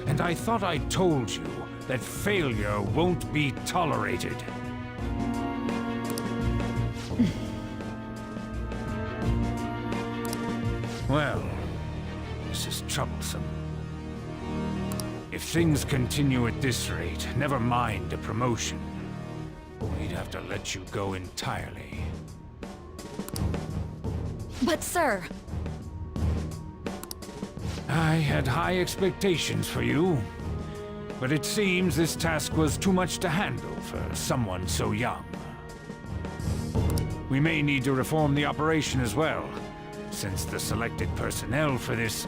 And I thought I told you that failure won't be tolerated. Well, this is troublesome. If things continue at this rate, never mind a promotion. We'd have to let you go entirely. But sir... I had high expectations for you, but it seems this task was too much to handle for someone so young. We may need to reform the operation as well, since the selected personnel for this...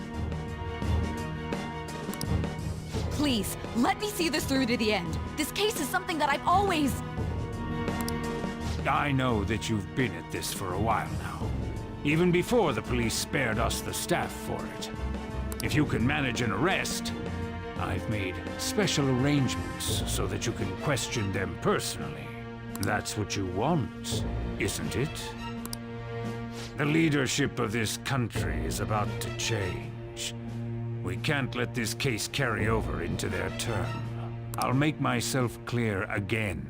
Please, let me see this through to the end. This case is something that I've always... I know that you've been at this for a while now, even before the police spared us the staff for it. If you can manage an arrest, I've made special arrangements so that you can question them personally. That's what you want, isn't it? The leadership of this country is about to change. We can't let this case carry over into their term. I'll make myself clear again.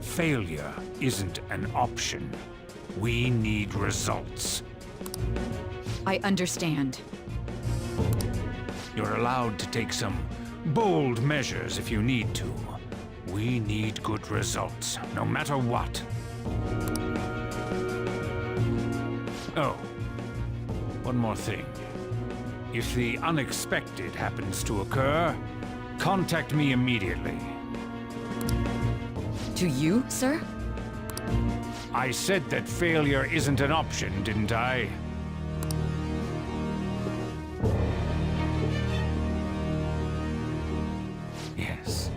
Failure isn't an option. We need results. I understand. You're allowed to take some bold measures if you need to. We need good results, no matter what. Oh, one more thing. If the unexpected happens to occur, contact me immediately. To you, sir? I said that failure isn't an option, didn't I? Yes.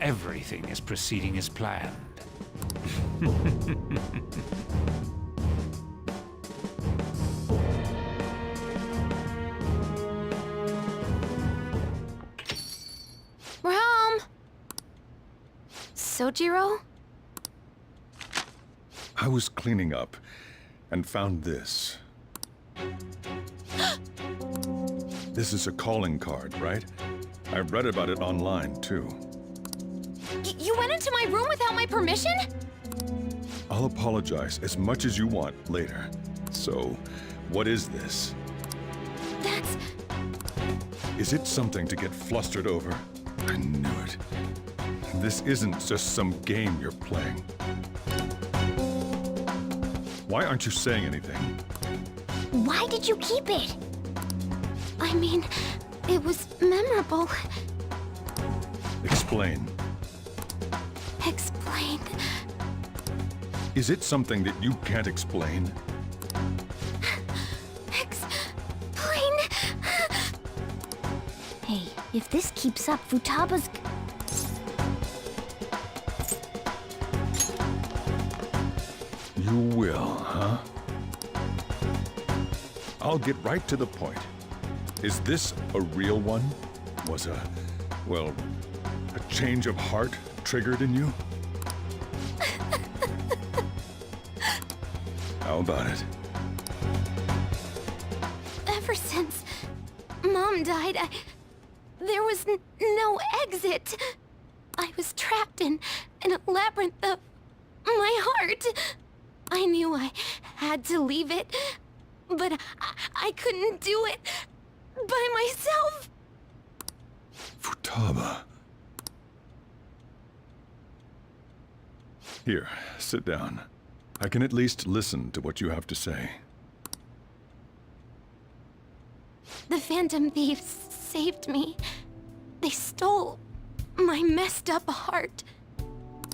Everything is proceeding as planned. We're home. Sojiro? I was cleaning up and found this. This is a calling card, right? I read about it online, too. You went into my room without my permission? I'll apologize as much as you want later. So, what is this? That's... Is it something to get flustered over? I knew it. This isn't just some game you're playing. Why aren't you saying anything? Why did you keep it? I mean, it was memorable. Explain. Explain. Is it something that you can't explain? Explain. Hey, if this keeps up, Futaba's... You will, huh? I'll get right to the point. Is this a real one? Was a change of heart triggered in you? How about it? Ever since Mom died, there was no exit. I was trapped in a labyrinth of my heart. I knew I had to leave it, but I couldn't do it by myself. Futaba. Here, sit down. I can at least listen to what you have to say. The Phantom Thieves saved me. They stole my messed up heart.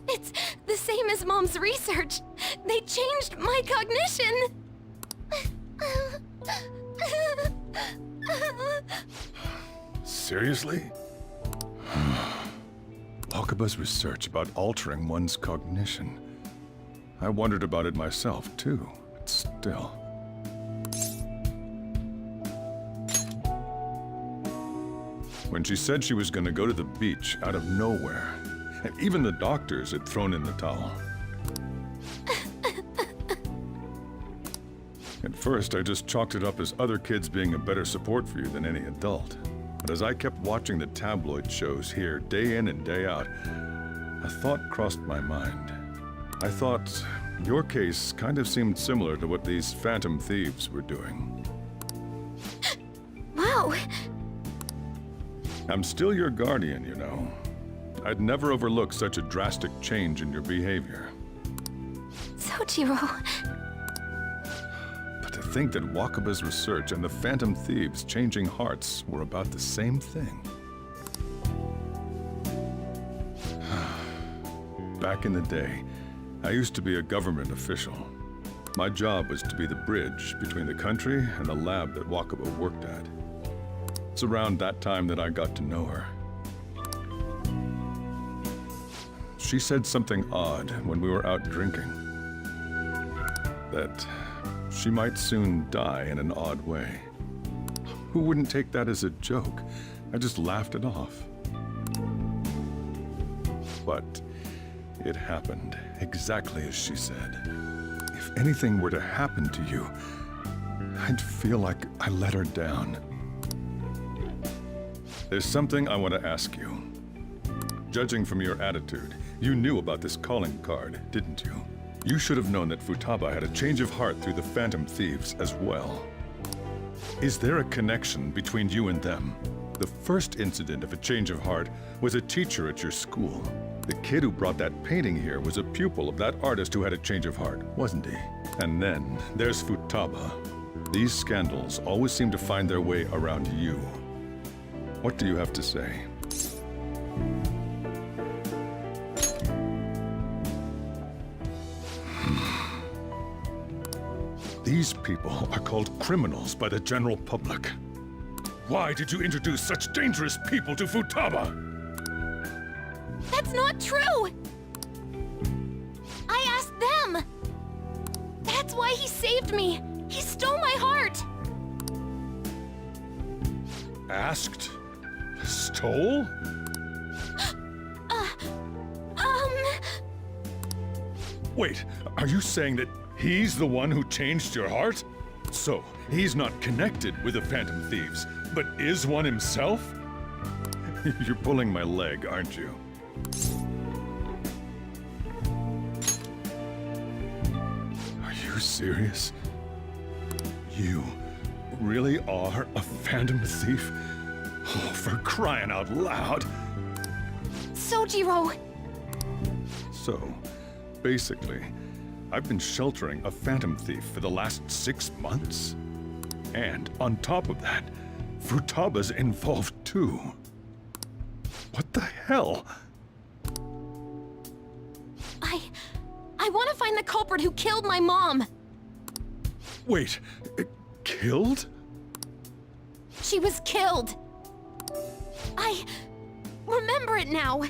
It's the same as Mom's research. They changed my cognition. Seriously? Wakaba's research about altering one's cognition. I wondered about it myself, too, but still. When she said she was going to go to the beach out of nowhere, and even the doctors had thrown in the towel. At first, I just chalked it up as other kids being a better support for you than any adult. But as I kept watching the tabloid shows here day in and day out, a thought crossed my mind. I thought your case kind of seemed similar to what these Phantom Thieves were doing. Wow. I'm still your guardian, you know. I'd never overlook such a drastic change in your behavior. Sojiro. But to think that Wakaba's research and the Phantom Thieves changing hearts were about the same thing. Back in the day, I used to be a government official. My job was to be the bridge between the country and the lab that Wakaba worked at. It's around that time that I got to know her. She said something odd when we were out drinking. That she might soon die in an odd way. Who wouldn't take that as a joke? I just laughed it off. But it happened exactly as she said. If anything were to happen to you, I'd feel like I let her down. There's something I want to ask you. Judging from your attitude, you knew about this calling card, didn't you? You should have known that Futaba had a change of heart through the Phantom Thieves as well. Is there a connection between you and them? The first incident of a change of heart was a teacher at your school. The kid who brought that painting here was a pupil of that artist who had a change of heart, wasn't he? And then there's Futaba. These scandals always seem to find their way around you. What do you have to say? These people are called criminals by the general public. Why did you introduce such dangerous people to Futaba? That's not true! That's why he saved me. He stole my heart. Asked? Stole? Wait, are you saying that he's the one who changed your heart? So, he's not connected with the Phantom Thieves, but is one himself? You're pulling my leg, aren't you? Are you serious? You really are a Phantom Thief? Oh, for crying out loud! Sojiro! So, basically, I've been sheltering a Phantom Thief for the last 6 months. And on top of that, Futaba's involved too. What the hell? I want to find the culprit who killed my mom. Wait, killed? She was killed. I remember it now.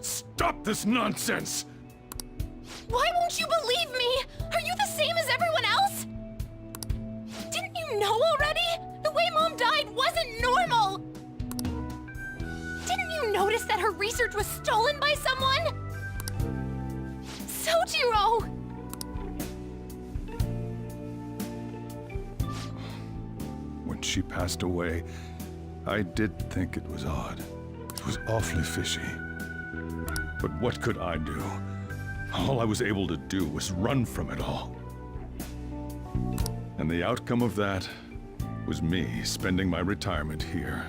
Stop this nonsense! Why won't you believe me? Are you the same as everyone else? Didn't you know already? The way Mom died wasn't normal! Didn't you notice that her research was stolen by someone? Sojiro! When she passed away, I did think it was odd. It was awfully fishy. But what could I do? All I was able to do was run from it all. And the outcome of that was me spending my retirement here.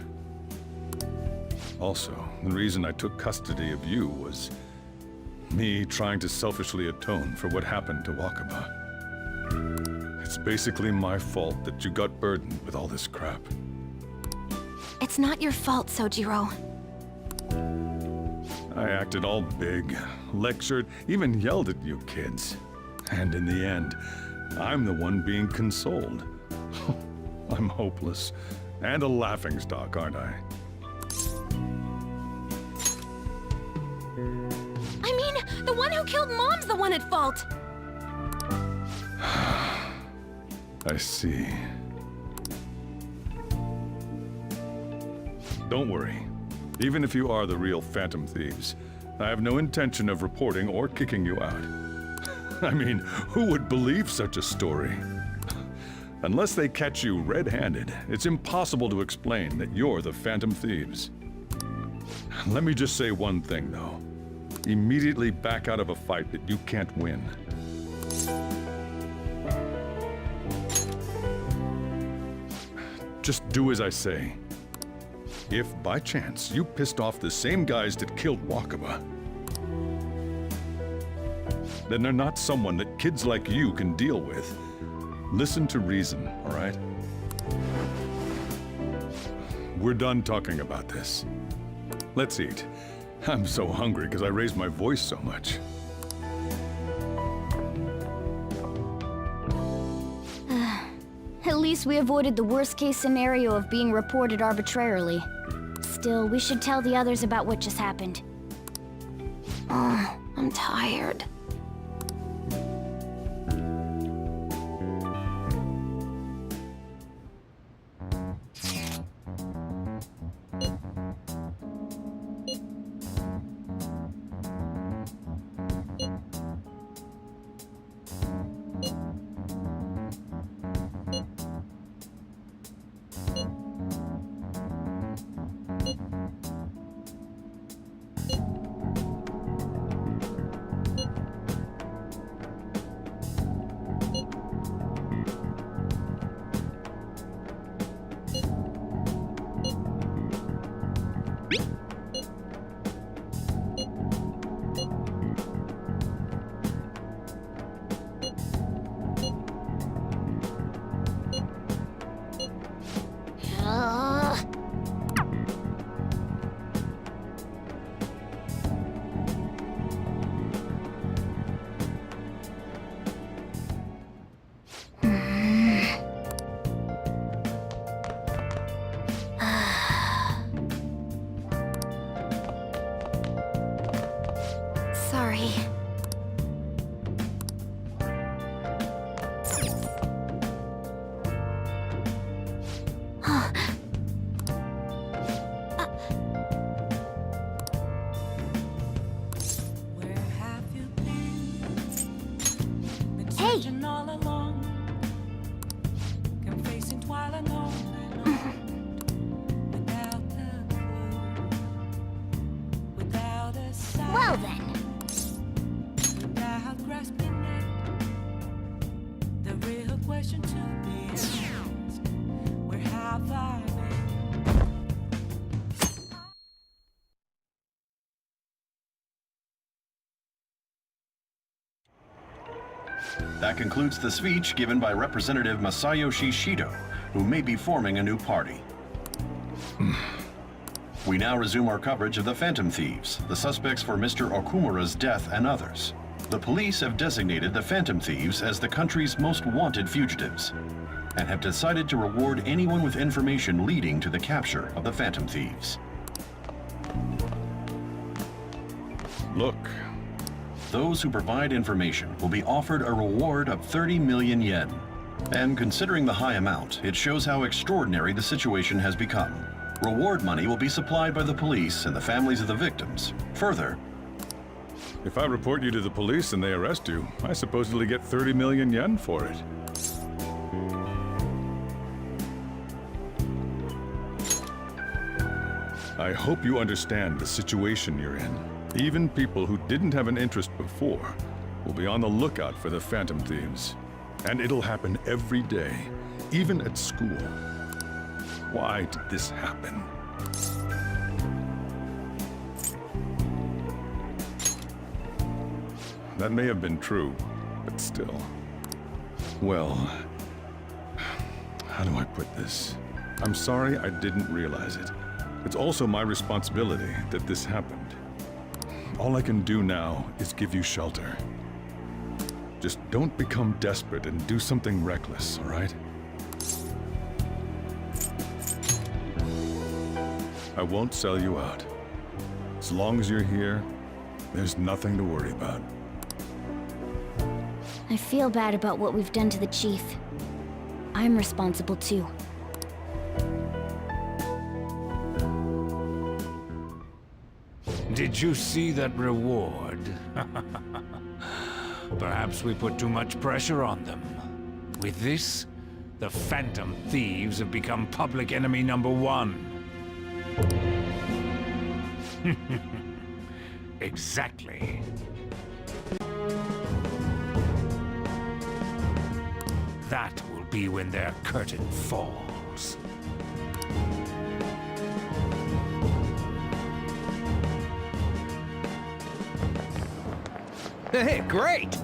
Also, the reason I took custody of you was me trying to selfishly atone for what happened to Wakaba. It's basically my fault that you got burdened with all this crap. It's not your fault, Sojiro. I acted all big, lectured, even yelled at you kids. And in the end, I'm the one being consoled. I'm hopeless. And a laughingstock, aren't I? I mean, the one who killed Mom's the one at fault. I see. Don't worry. Even if you are the real Phantom Thieves, I have no intention of reporting or kicking you out. I mean, who would believe such a story? Unless they catch you red-handed, it's impossible to explain that you're the Phantom Thieves. Let me just say one thing, though. Immediately back out of a fight that you can't win. Just do as I say. If, by chance, you pissed off the same guys that killed Wakaba, then they're not someone that kids like you can deal with. Listen to reason, all right? We're done talking about this. Let's eat. I'm so hungry because I raised my voice so much. At least we avoided the worst-case scenario of being reported arbitrarily. Still, we should tell the others about what just happened. I'm tired. question to be asked. Where have I been? That concludes the speech given by Representative Masayoshi Shido, who may be forming a new party. We now resume our coverage of the Phantom Thieves, the suspects for Mr. Okumura's death and others. The police have designated the Phantom Thieves as the country's most wanted fugitives, and have decided to reward anyone with information leading to the capture of the Phantom Thieves. Look. Those who provide information will be offered a reward of 30 million yen. And considering the high amount, it shows how extraordinary the situation has become. Reward money will be supplied by the police and the families of the victims. Further, If I report you to the police and they arrest you, I supposedly get 30 million yen for it. I hope you understand the situation you're in. Even people who didn't have an interest before will be on the lookout for the Phantom Thieves. And it'll happen every day, even at school. Why did this happen? That may have been true, but still. Well, how do I put this? I'm sorry I didn't realize it. It's also my responsibility that this happened. All I can do now is give you shelter. Just don't become desperate and do something reckless, all right? I won't sell you out. As long as you're here, there's nothing to worry about. I feel bad about what we've done to the chief. I'm responsible too. Did you see that reward? Perhaps we put too much pressure on them. With this, the Phantom Thieves have become public enemy #1. Exactly. That will be when their curtain falls. Hey, great!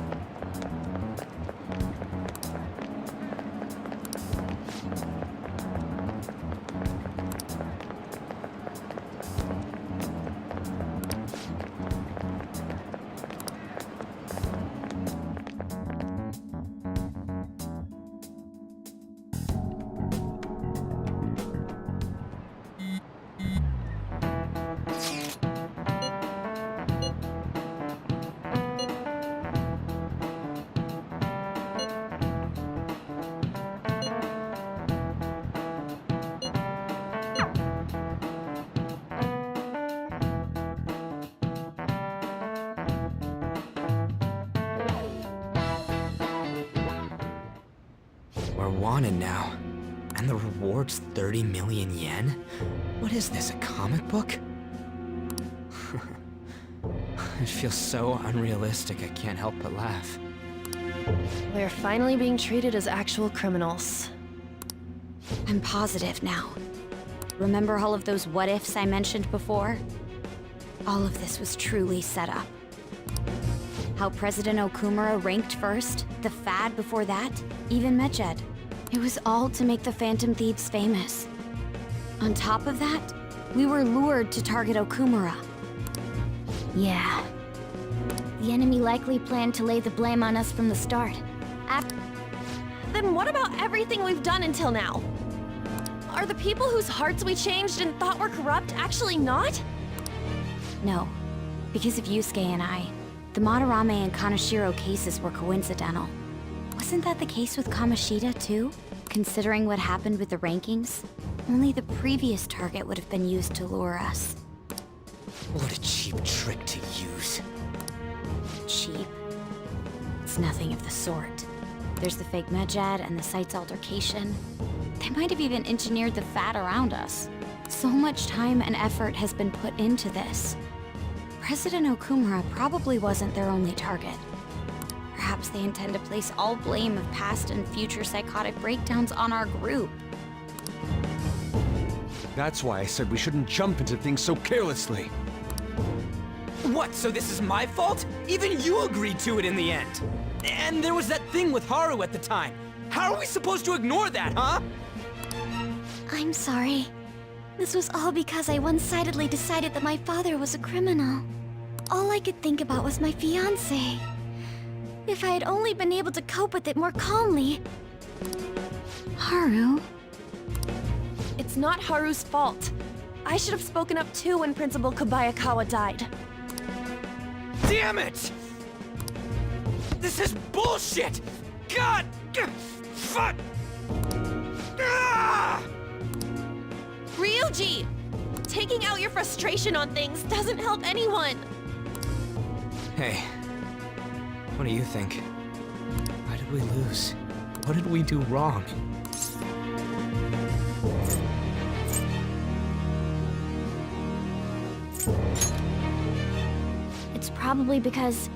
We're wanted now. And the reward's 30 million yen? What is this, a comic book? It feels so unrealistic I can't help but laugh. We're finally being treated as actual criminals. I'm positive now. Remember all of those what-ifs I mentioned before? All of this was truly set up. How President Okumura ranked first, the Fad before that, even Medjed. It was all to make the Phantom Thieves famous. On top of that, we were lured to target Okumura. Yeah. The enemy likely planned to lay the blame on us from the start. Then what about everything we've done until now? Are the people whose hearts we changed and thought were corrupt actually not? No, because of Yusuke and I, the Madarame and Kaneshiro cases were coincidental. Wasn't that the case with Kamoshida, too? Considering what happened with the rankings, only the previous target would have been used to lure us. What a cheap trick to use. Cheap? It's nothing of the sort. There's the fake Medjed and the site's altercation. They might have even engineered the Fat around us. So much time and effort has been put into this. President Okumura probably wasn't their only target. Perhaps perhaps they intend to place all blame of past and future psychotic breakdowns on our group. That's why I said we shouldn't jump into things so carelessly. What, so this is my fault? Even you agreed to it in the end. And there was that thing with Haru at the time. How are we supposed to ignore that, huh? I'm sorry. This was all because I one-sidedly decided that my father was a criminal. All I could think about was my fiancé. If I had only been able to cope with it more calmly... Haru? It's not Haru's fault. I should have spoken up too when Principal Kobayakawa died. Damn it! This is bullshit! God! Fuck! Ah! Ryuji! Taking out your frustration on things doesn't help anyone! Hey, what do you think? Why did we lose? What did we do wrong? It's probably because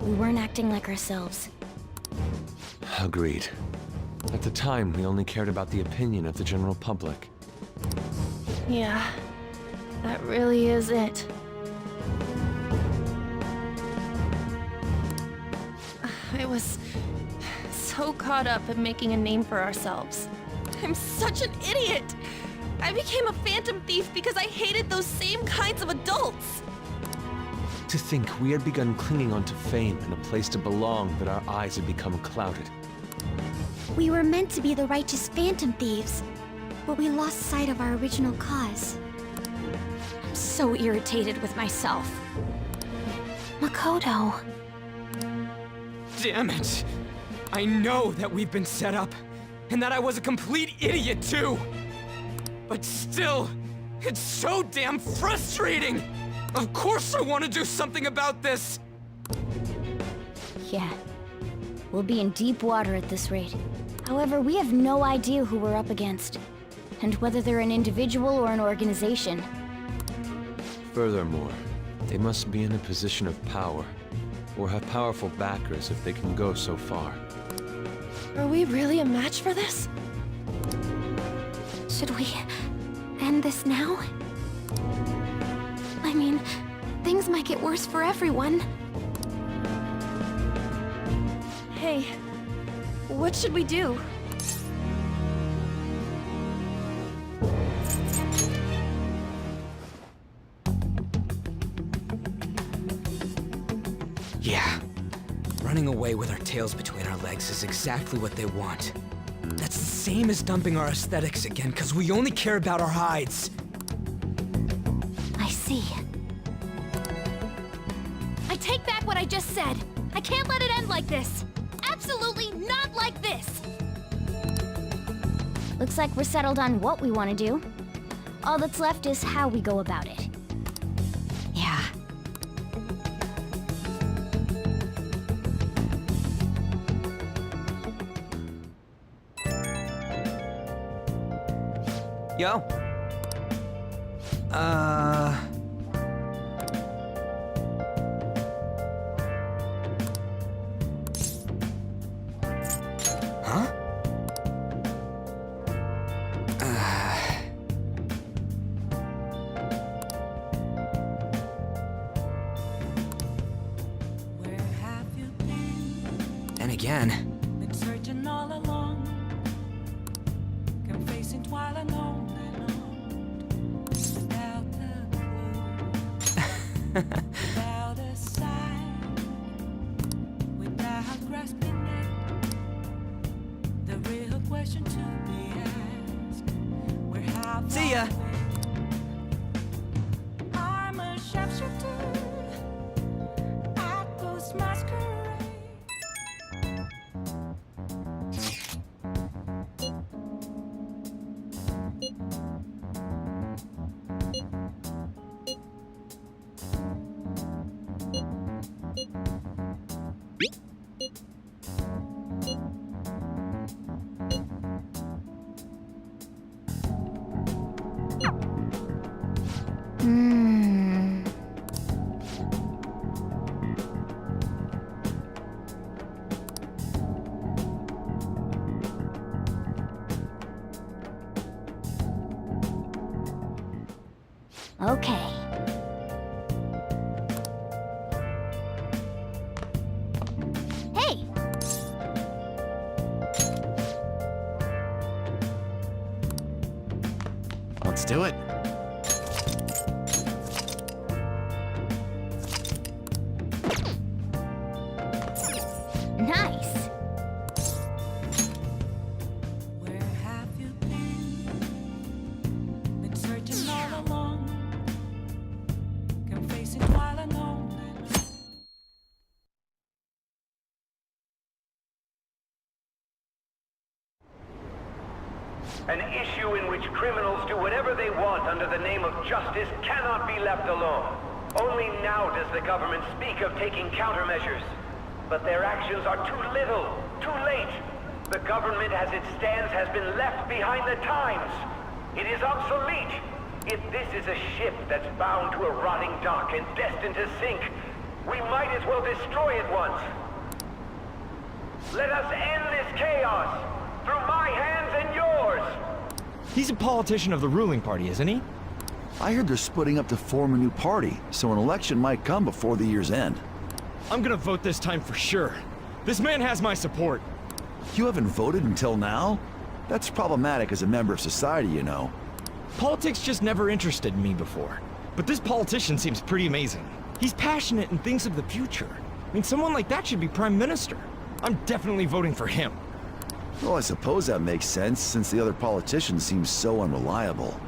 we weren't acting like ourselves. Agreed. At the time, we only cared about the opinion of the general public. Yeah, that really is it. I was so caught up in making a name for ourselves. I'm such an idiot! I became a phantom thief because I hated those same kinds of adults! To think we had begun clinging onto fame and a place to belong, that our eyes had become clouded. We were meant to be the righteous phantom thieves, but we lost sight of our original cause. I'm so irritated with myself. Makoto. Damn it! I know that we've been set up, and that I was a complete idiot too! But still, it's so damn frustrating! Of course I want to do something about this! Yeah. We'll be in deep water at this rate. However, we have no idea who we're up against, and whether they're an individual or an organization. Furthermore, they must be in a position of power, or have powerful backers if they can go so far. Are we really a match for this? Should we end this now? I mean, things might get worse for everyone. Hey, what should we do? Yeah. Running away with our tails between our legs is exactly what they want. That's the same as dumping our aesthetics again, because we only care about our hides. I see. I take back what I just said. I can't let it end like this. Absolutely not like this! Looks like we're settled on what we want to do. All that's left is how we go about it. Yeah. Yo. Huh? Where have you been? And again. Been searching all along. Confessing while alone and without the clue. Without a sign. Without grasping it. The real question to be asked. Where have See ya. I'm a sharpshooter. At Ghost Masquerade. Okay. Hey! Let's do it. Nice! Where have you been? Been searching all along. Can face it while alone. An issue in which criminals do whatever they want under the name of justice cannot be left alone. Only now does the government speak of taking countermeasures. But their actions are too little, too late. The government as it stands has been left behind the times. It is obsolete. If this is a ship that's bound to a rotting dock and destined to sink, we might as well destroy it once. Let us end this chaos through my hands and yours. He's a politician of the ruling party, isn't he? I heard they're splitting up to form a new party, so an election might come before the year's end. I'm gonna vote this time for sure. This man has my support. You haven't voted until now? That's problematic as a member of society, you know. Politics just never interested me before. But this politician seems pretty amazing. He's passionate and thinks of the future. I mean, someone like that should be prime minister. I'm definitely voting for him. Well, I suppose that makes sense, since the other politicians seem so unreliable.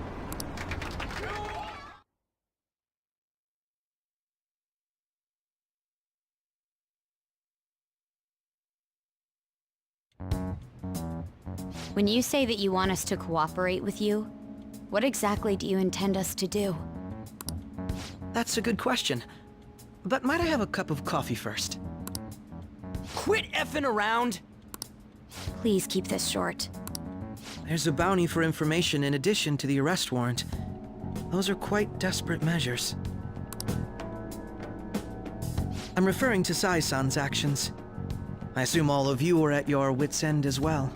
When you say that you want us to cooperate with you, what exactly do you intend us to do? That's a good question. But might I have a cup of coffee first? Quit effing around! Please keep this short. There's a bounty for information in addition to the arrest warrant. Those are quite desperate measures. I'm referring to Sai-san's actions. I assume all of you are at your wits' end as well.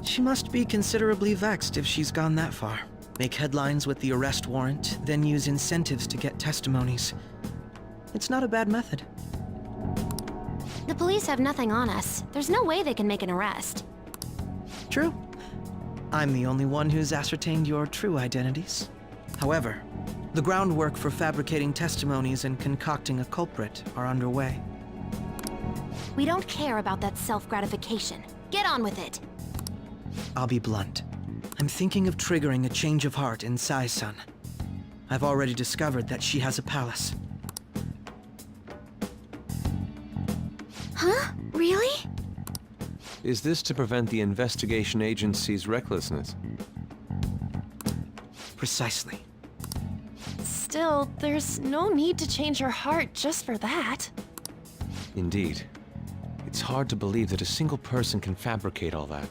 She must be considerably vexed if she's gone that far. Make headlines with the arrest warrant, then use incentives to get testimonies. It's not a bad method. The police have nothing on us. There's no way they can make an arrest. True. I'm the only one who's ascertained your true identities. However, the groundwork for fabricating testimonies and concocting a culprit are underway. We don't care about that self-gratification. Get on with it. I'll be blunt. I'm thinking of triggering a change of heart in Sai-san. I've already discovered that she has a palace. Huh? Really? Is this to prevent the investigation agency's recklessness? Precisely. Still, there's no need to change her heart just for that. Indeed. It's hard to believe that a single person can fabricate all that.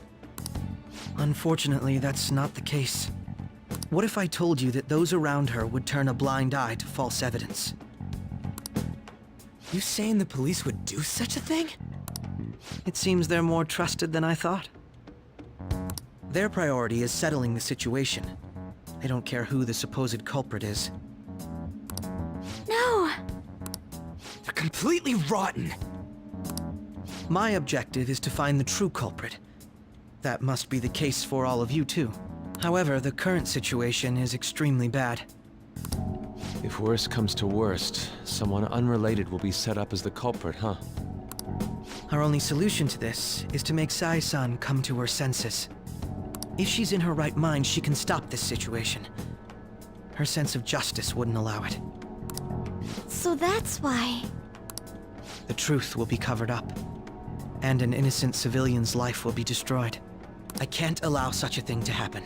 Unfortunately, that's not the case. What if I told you that those around her would turn a blind eye to false evidence? You saying the police would do such a thing? It seems they're more trusted than I thought. Their priority is settling the situation. They don't care who the supposed culprit is. No! They're completely rotten! My objective is to find the true culprit. That must be the case for all of you too. However, the current situation is extremely bad. If worst comes to worst, someone unrelated will be set up as the culprit, huh? Our only solution to this is to make Sai-san come to her senses. If she's in her right mind, she can stop this situation. Her sense of justice wouldn't allow it. So that's why... The truth will be covered up, and an innocent civilian's life will be destroyed. I can't allow such a thing to happen.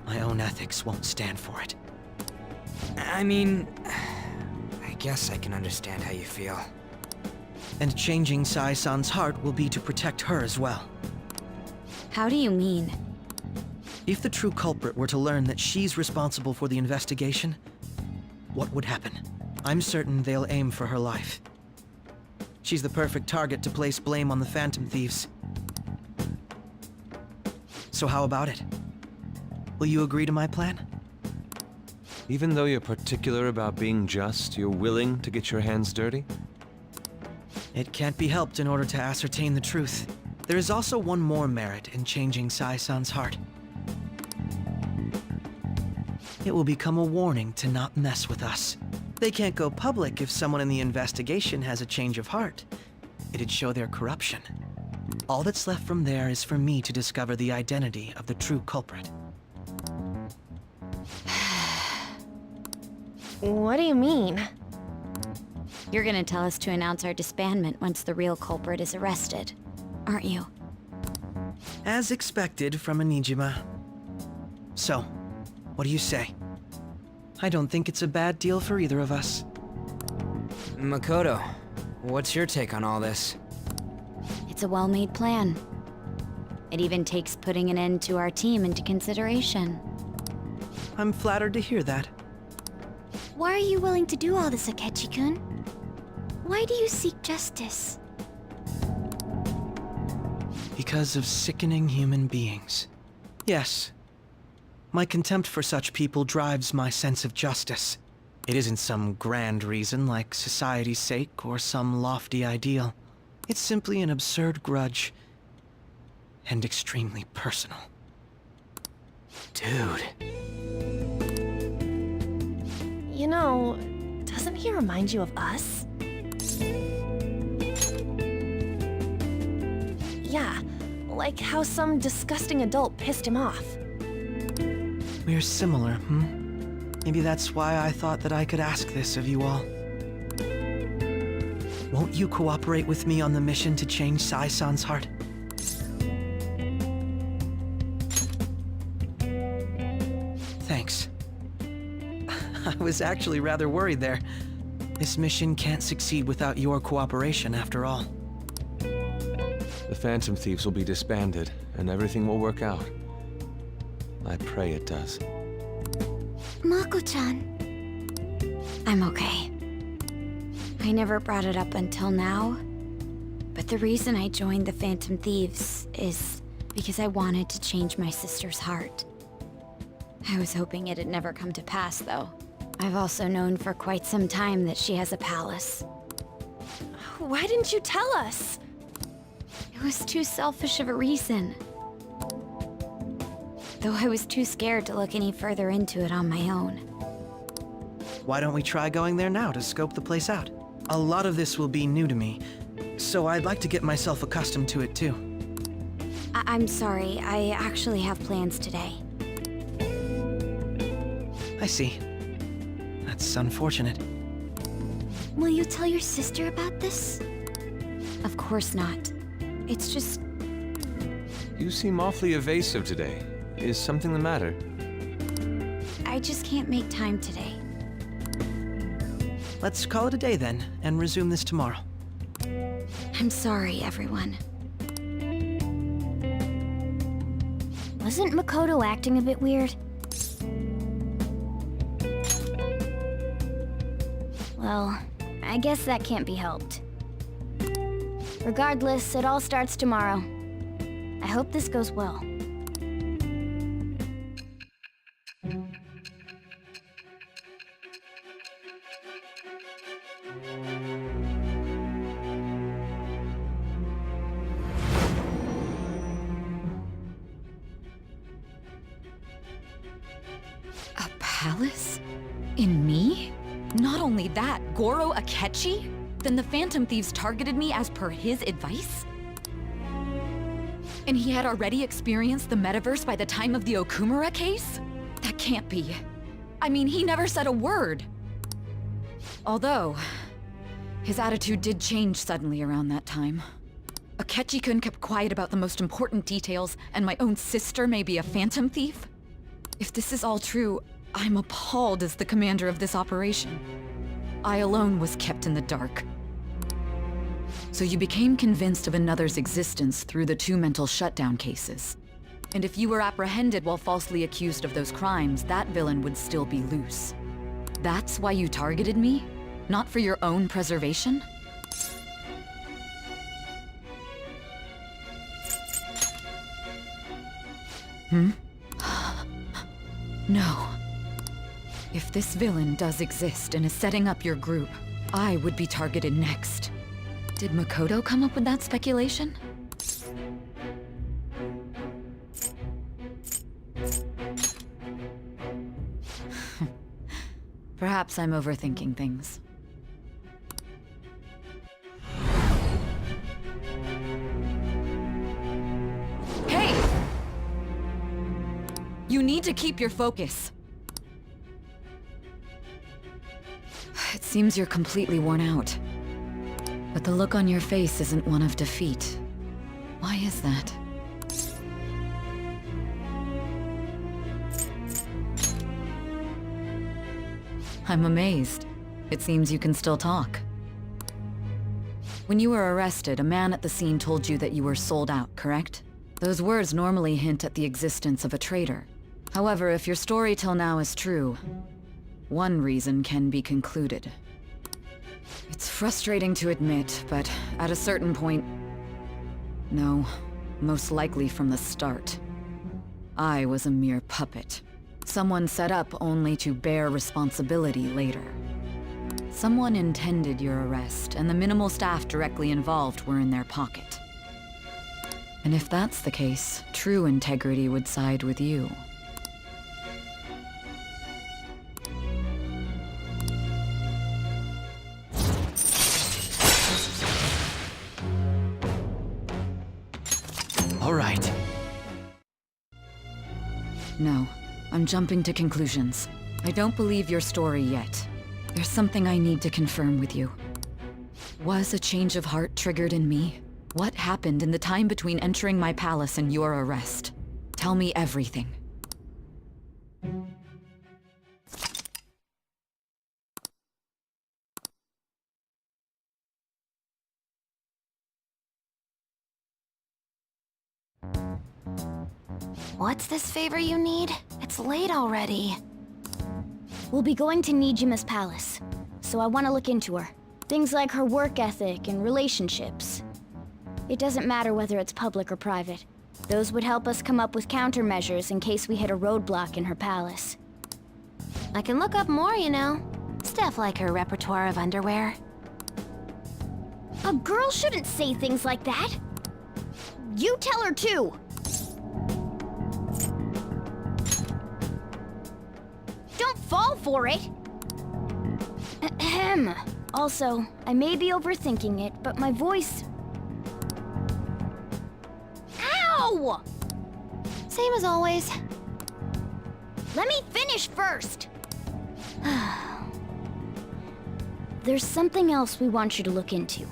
My own ethics won't stand for it. I mean, I guess I can understand how you feel. And changing Sai-san's heart will be to protect her as well. How do you mean? If the true culprit were to learn that she's responsible for the investigation, what would happen? I'm certain they'll aim for her life. She's the perfect target to place blame on the Phantom Thieves. So how about it? Will you agree to my plan? Even though you're particular about being just, you're willing to get your hands dirty? It can't be helped in order to ascertain the truth. There is also one more merit in changing Sai-san's heart. It will become a warning to not mess with us. They can't go public if someone in the investigation has a change of heart. It'd show their corruption. All that's left from there is for me to discover the identity of the true culprit. What do you mean? You're gonna tell us to announce our disbandment once the real culprit is arrested, aren't you? As expected from a Nijima. So, what do you say? I don't think it's a bad deal for either of us. Makoto, what's your take on all this? It's a well-made plan. It even takes putting an end to our team into consideration. I'm flattered to hear that. Why are you willing to do all this, Akechi-kun? Why do you seek justice? Because of sickening human beings. Yes. My contempt for such people drives my sense of justice. It isn't some grand reason like society's sake or some lofty ideal. It's simply an absurd grudge. And extremely personal. Dude. You know, doesn't he remind you of us? Yeah, like how some disgusting adult pissed him off. We're similar, Maybe that's why I thought that I could ask this of you all. Won't you cooperate with me on the mission to change Sai-san's heart? Thanks. I was actually rather worried there. This mission can't succeed without your cooperation, after all. The Phantom Thieves will be disbanded, and everything will work out. I pray it does. Mako-chan. I'm okay. I never brought it up until now, but the reason I joined the Phantom Thieves is because I wanted to change my sister's heart. I was hoping it'd never come to pass, though. I've also known for quite some time that she has a palace. Why didn't you tell us? It was too selfish of a reason. Though I was too scared to look any further into it on my own. Why don't we try going there now to scope the place out? A lot of this will be new to me, so I'd like to get myself accustomed to it too. I'm sorry, I actually have plans today. I see. That's unfortunate. Will you tell your sister about this? Of course not. It's just... You seem awfully evasive today. Is something the matter? I just can't make time today. Let's call it a day then, and resume this tomorrow. I'm sorry, everyone. Wasn't Makoto acting a bit weird? Well, I guess that can't be helped. Regardless, it all starts tomorrow. I hope this goes well. A palace? In me? Not only that, Goro Akechi? Then the Phantom Thieves targeted me as per his advice? And he had already experienced the metaverse by the time of the Okumura case? That can't be. I mean, he never said a word. Although, his attitude did change suddenly around that time. Akechi-kun kept quiet about the most important details, and my own sister may be a Phantom Thief? If this is all true, I'm appalled as the commander of this operation. I alone was kept in the dark. So you became convinced of another's existence through the 2 mental shutdown cases. And if you were apprehended while falsely accused of those crimes, that villain would still be loose. That's why you targeted me? Not for your own preservation? No. If this villain does exist and is setting up your group, I would be targeted next. Did Makoto come up with that speculation? Perhaps I'm overthinking things. Hey! You need to keep your focus. It seems you're completely worn out. But the look on your face isn't one of defeat. Why is that? I'm amazed. It seems you can still talk. When you were arrested, a man at the scene told you that you were sold out, correct? Those words normally hint at the existence of a traitor. However, if your story till now is true, one reason can be concluded. It's frustrating to admit, but at a certain point... No, most likely from the start. I was a mere puppet. Someone set up only to bear responsibility later. Someone intended your arrest, and the minimal staff directly involved were in their pocket. And if that's the case, true integrity would side with you. All right. No, I'm jumping to conclusions. I don't believe your story yet. There's something I need to confirm with you. Was a change of heart triggered in me? What happened in the time between entering my palace and your arrest? Tell me everything. What's this favor you need? It's late already. We'll be going to Nijima's palace, so I want to look into her. Things like her work ethic and relationships. It doesn't matter whether it's public or private. Those would help us come up with countermeasures in case we hit a roadblock in her palace. I can look up more, you know. Stuff like her repertoire of underwear. A girl shouldn't say things like that. You tell her too. Don't fall for it. Ahem. Also, I may be overthinking it, but my voice... Ow! Same as always. Let me finish first. There's something else we want you to look into.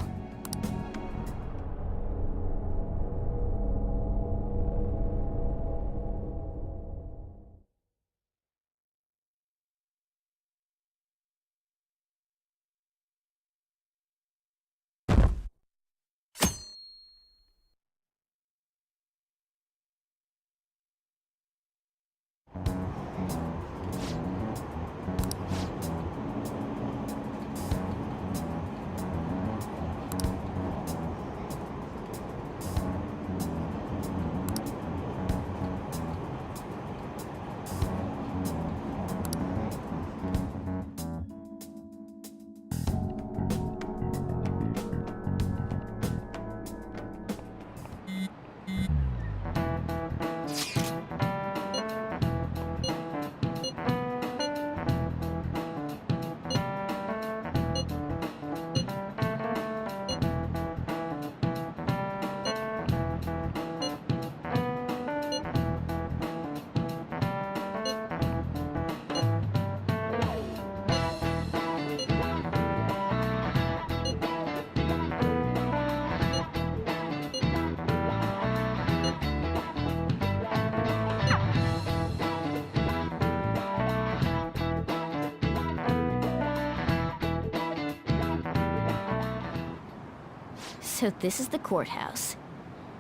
So this is the courthouse.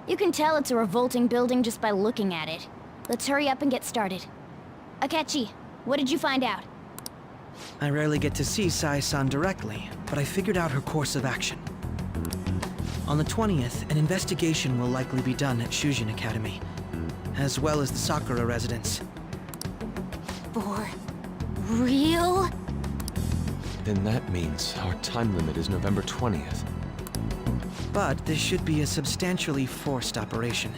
You can tell it's a revolting building just by looking at it. Let's hurry up and get started. Akechi, what did you find out? I rarely get to see Sae-san directly, but I figured out her course of action. On the 20th, an investigation will likely be done at Shujin Academy, as well as the Sakura residence. For real? Then that means our time limit is November 20th. But this should be a substantially forced operation.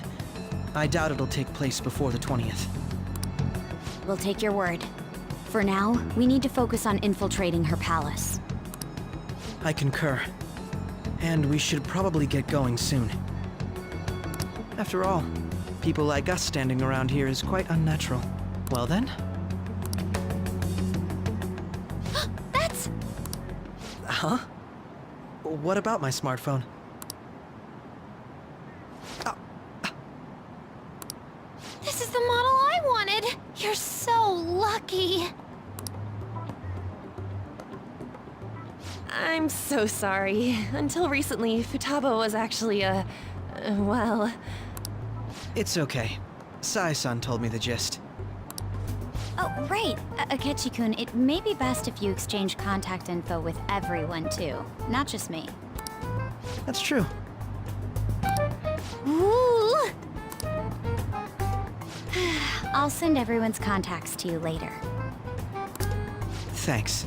I doubt it'll take place before the 20th. We'll take your word. For now, we need to focus on infiltrating her palace. I concur. And we should probably get going soon. After all, people like us standing around here is quite unnatural. Well then? That's... Huh? What about my smartphone? This is the model I wanted! You're so lucky! I'm so sorry. Until recently, Futaba was actually well... It's okay. Sai-san told me the gist. Oh, right. Akechi-kun, it may be best if you exchange contact info with everyone, too. Not just me. That's true. Ooh! I'll send everyone's contacts to you later. Thanks.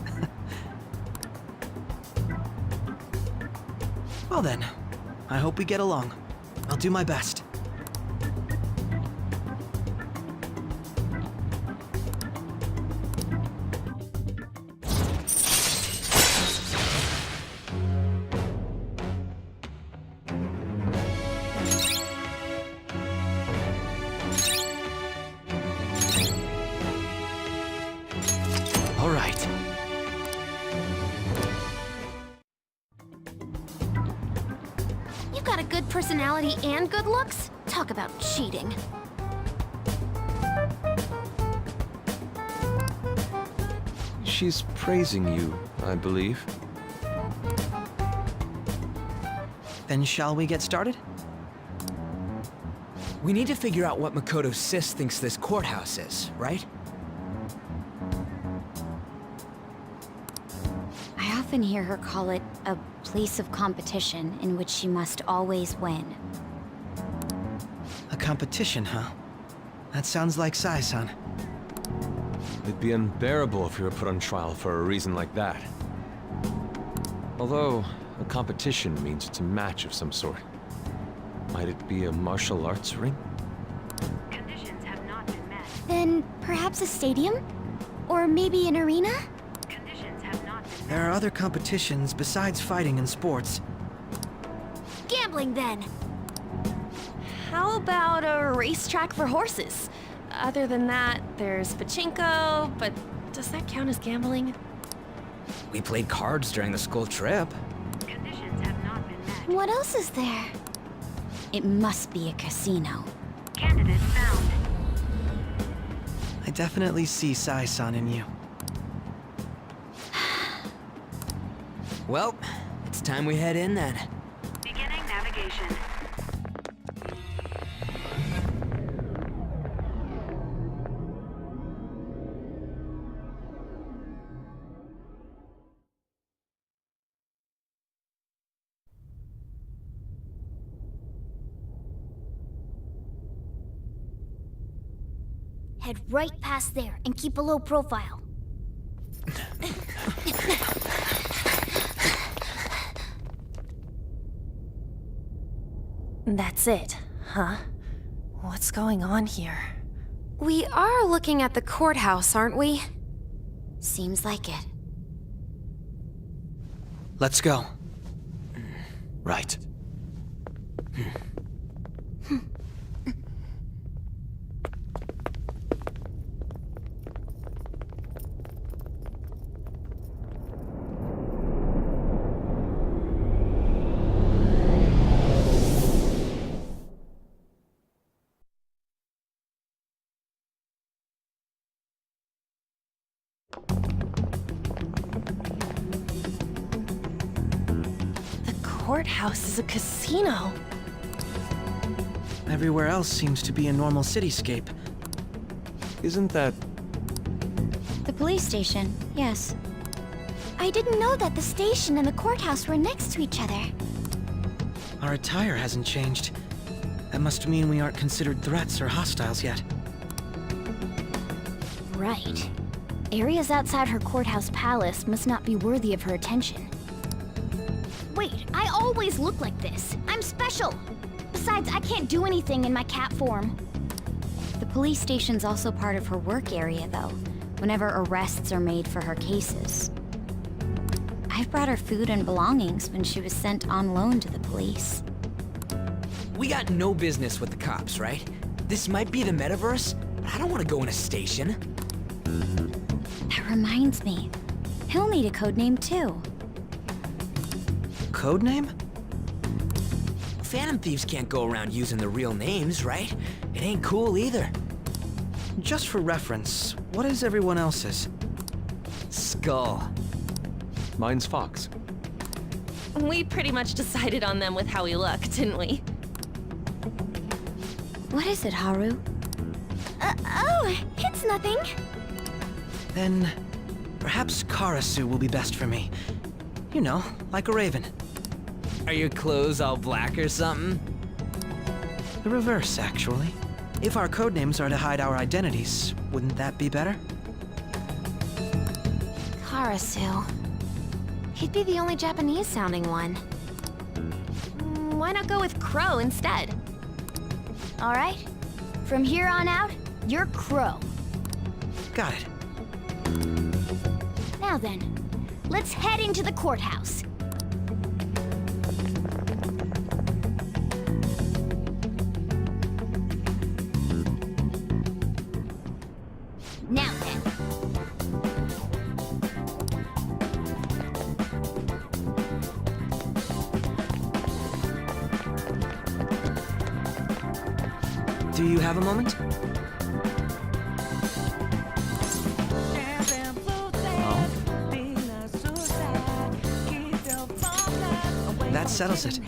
Well then, I hope we get along. I'll do my best. All right. You got a good personality and good looks? Talk about cheating. She's praising you, I believe. Then shall we get started? We need to figure out what Makoto Sis thinks this courthouse is, right? I often hear her call it a place of competition in which she must always win. A competition, huh? That sounds like Sai-san. It'd be unbearable if you were put on trial for a reason like that. Although, a competition means it's a match of some sort. Might it be a martial arts ring? Conditions have not been met. Then perhaps a stadium? Or maybe an arena? Conditions have not been met. There are other competitions besides fighting and sports. Gambling, then! How about a racetrack for horses? Other than that, there's pachinko, but does that count as gambling? We played cards during the school trip. Conditions have not been met. What else is there? It must be a casino. Candidate found. I definitely see Sai-san in you. Well, it's time we head in then. Beginning navigation. Head right past there and keep a low profile. That's it, huh? What's going on here? We are looking at the courthouse, aren't we? Seems like it. Let's go. Right. Courthouse is a casino. Everywhere else seems to be a normal cityscape. Isn't that... The police station, yes. I didn't know that the station and the courthouse were next to each other. Our attire hasn't changed. That must mean we aren't considered threats or hostiles yet. Right. Areas outside her courthouse palace must not be worthy of her attention. Wait, I always look like this. I'm special. Besides, I can't do anything in my cat form. The police station's also part of her work area, though, whenever arrests are made for her cases. I've brought her food and belongings when she was sent on loan to the police. We got no business with the cops, right? This might be the metaverse, but I don't want to go in a station. That reminds me, he'll need a codename too. Codename? Phantom thieves can't go around using their real names, right? It ain't cool either. Just for reference, what is everyone else's? Skull. Mine's Fox. We pretty much decided on them with how we look, didn't we? What is it, Haru? Oh, it's nothing. Then, perhaps Karasu will be best for me. You know, like a raven. Are your clothes all black or something? The reverse, actually. If our codenames are to hide our identities, wouldn't that be better? Karasu. He'd be the only Japanese-sounding one. Why not go with Crow instead? All right? From here on out, you're Crow. Got it. Now then, let's head into the courthouse. Now then. Do you have a moment? That settles it.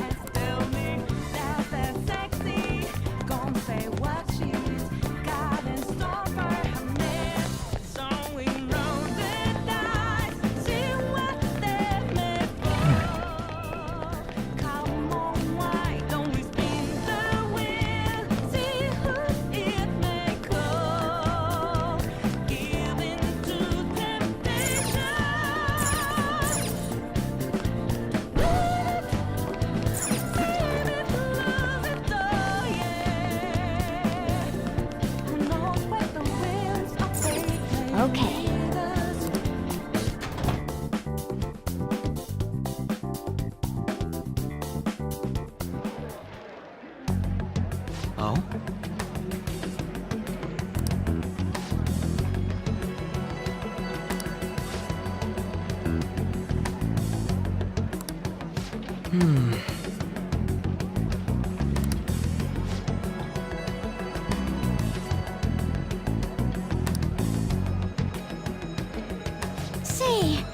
Okay. Oh? Say,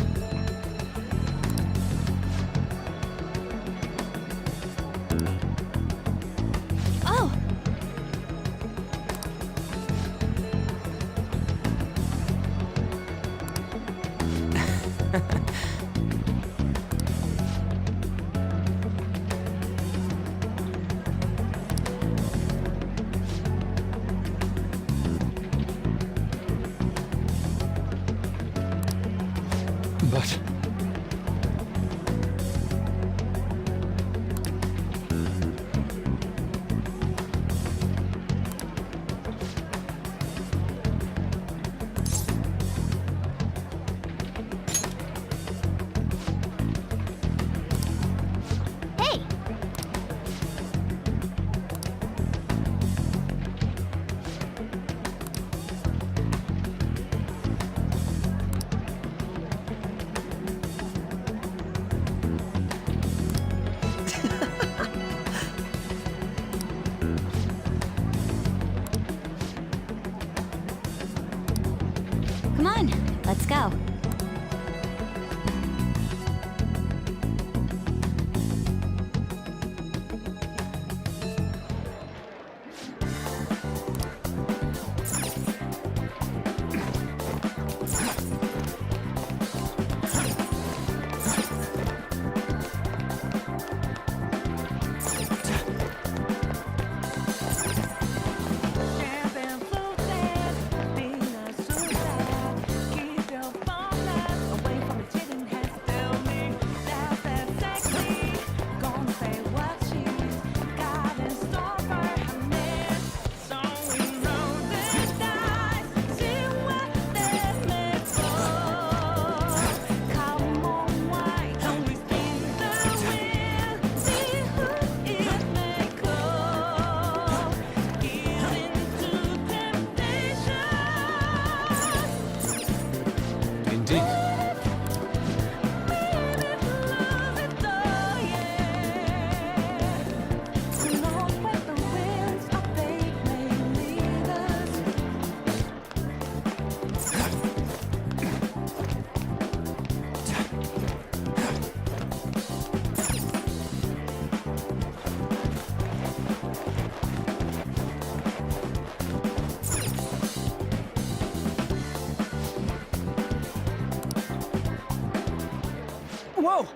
oh, But... hey, Come on, let's go. speak. Whoa!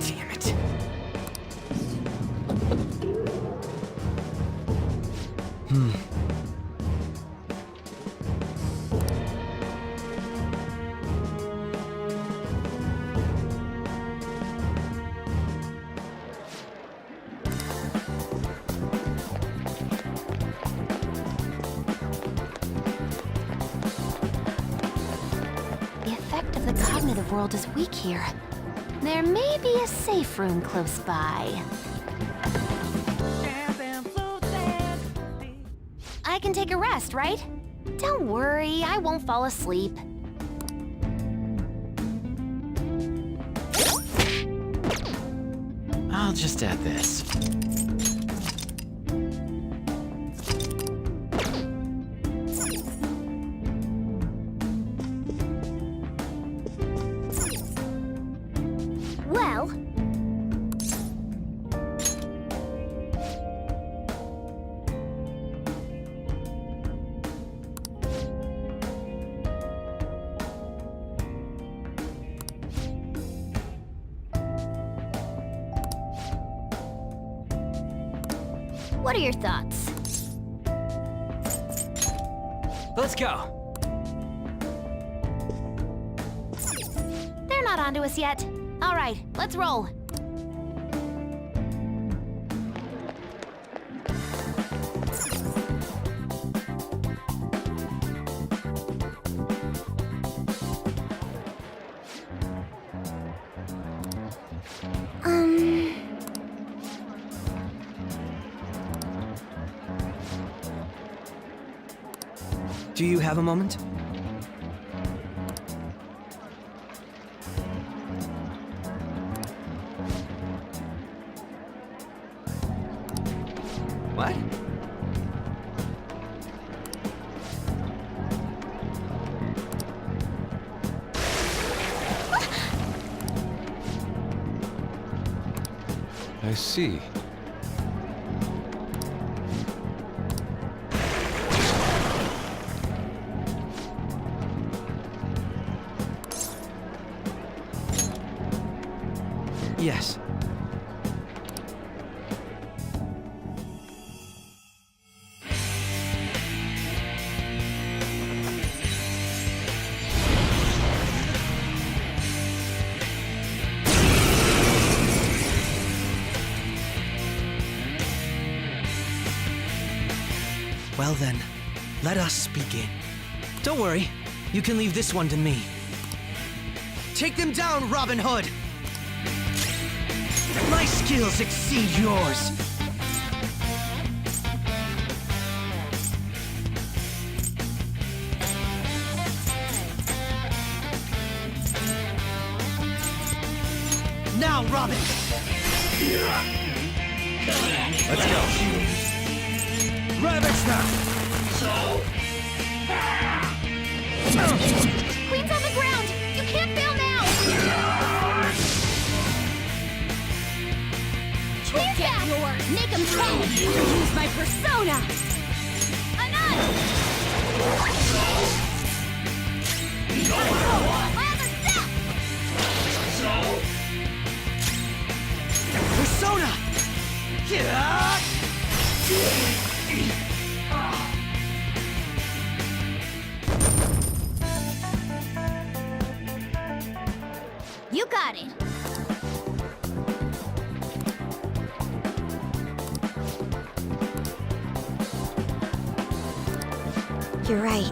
Damn it. The effect of the cognitive world is weak here. There may be a safe room close by. I can take a rest, right? Don't worry, I won't fall asleep. I'll just add this. Well, what are your thoughts? Let's go. They're not onto us yet. All right, let's roll. Do you have a moment? What? I see. Yes. Well then, let us begin. Don't worry, you can leave this one to me. Take them down, Robin Hood! My skills exceed yours! Now, Robin! Let's go. Rabbits now! Queen's on the ground! You can't fail now! Use my persona! Persona! You got it. You're right.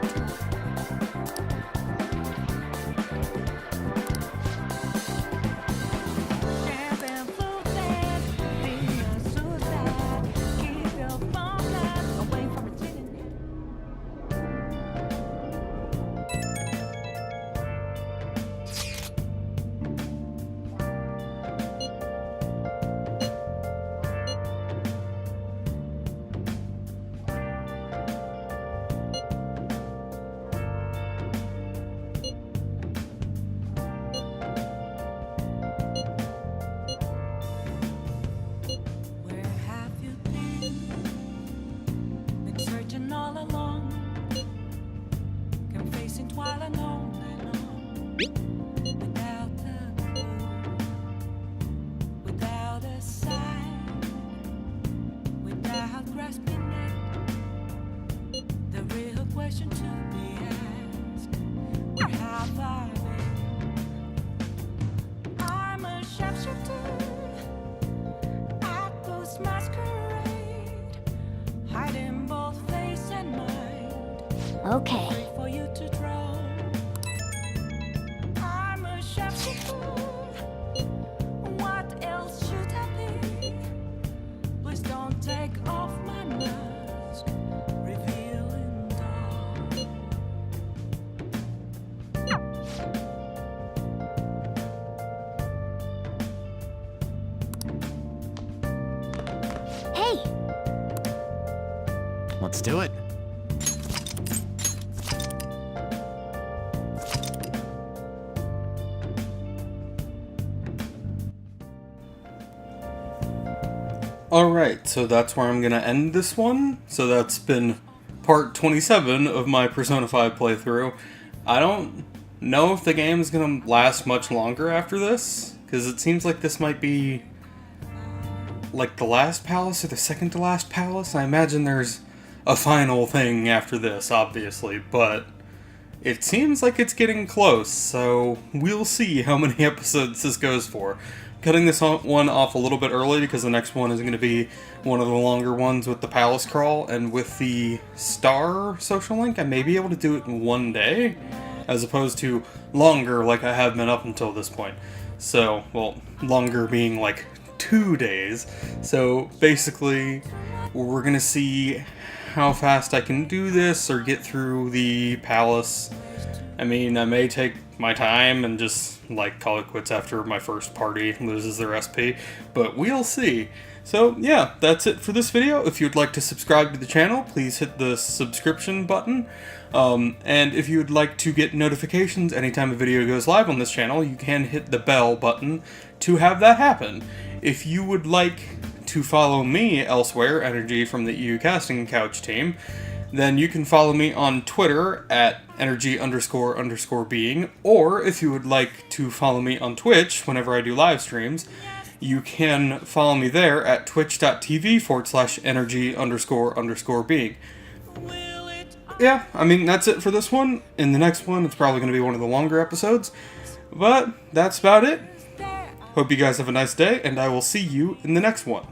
Okay. What else should I be? Please don't take off my mask, revealing dark. Hey! Let's do it. Alright, so that's where I'm gonna end this one. So that's been part 27 of my Persona 5 playthrough. I don't know if the game is gonna last much longer after this, because it seems like this might be like the last palace or the second to last palace. I imagine there's a final thing after this, obviously, but it seems like it's getting close, so we'll see how many episodes this goes for. Cutting this one off a little bit early because the next one is going to be one of the longer ones with the palace crawl, and with the star social link I may be able to do it in one day as opposed to longer like I have been up until this point. So, well, longer being like 2 days. So basically we're going to see how fast I can do this or get through the palace. I mean, I may take my time and just like call it quits after my first party loses their SP, but we'll see. So yeah, that's it for this video. If you'd like to subscribe to the channel, please hit the subscription button. And if you'd like to get notifications anytime a video goes live on this channel, you can hit the bell button to have that happen. If you would like to follow me elsewhere, Energy from the EU Casting Couch team, then you can follow me on Twitter at energy__being, or if you would like to follow me on Twitch whenever I do live streams, you can follow me there at twitch.tv/energy__being. Yeah, I mean, that's it for this one. In the next one, it's probably going to be one of the longer episodes, but that's about it. Hope you guys have a nice day, and I will see you in the next one.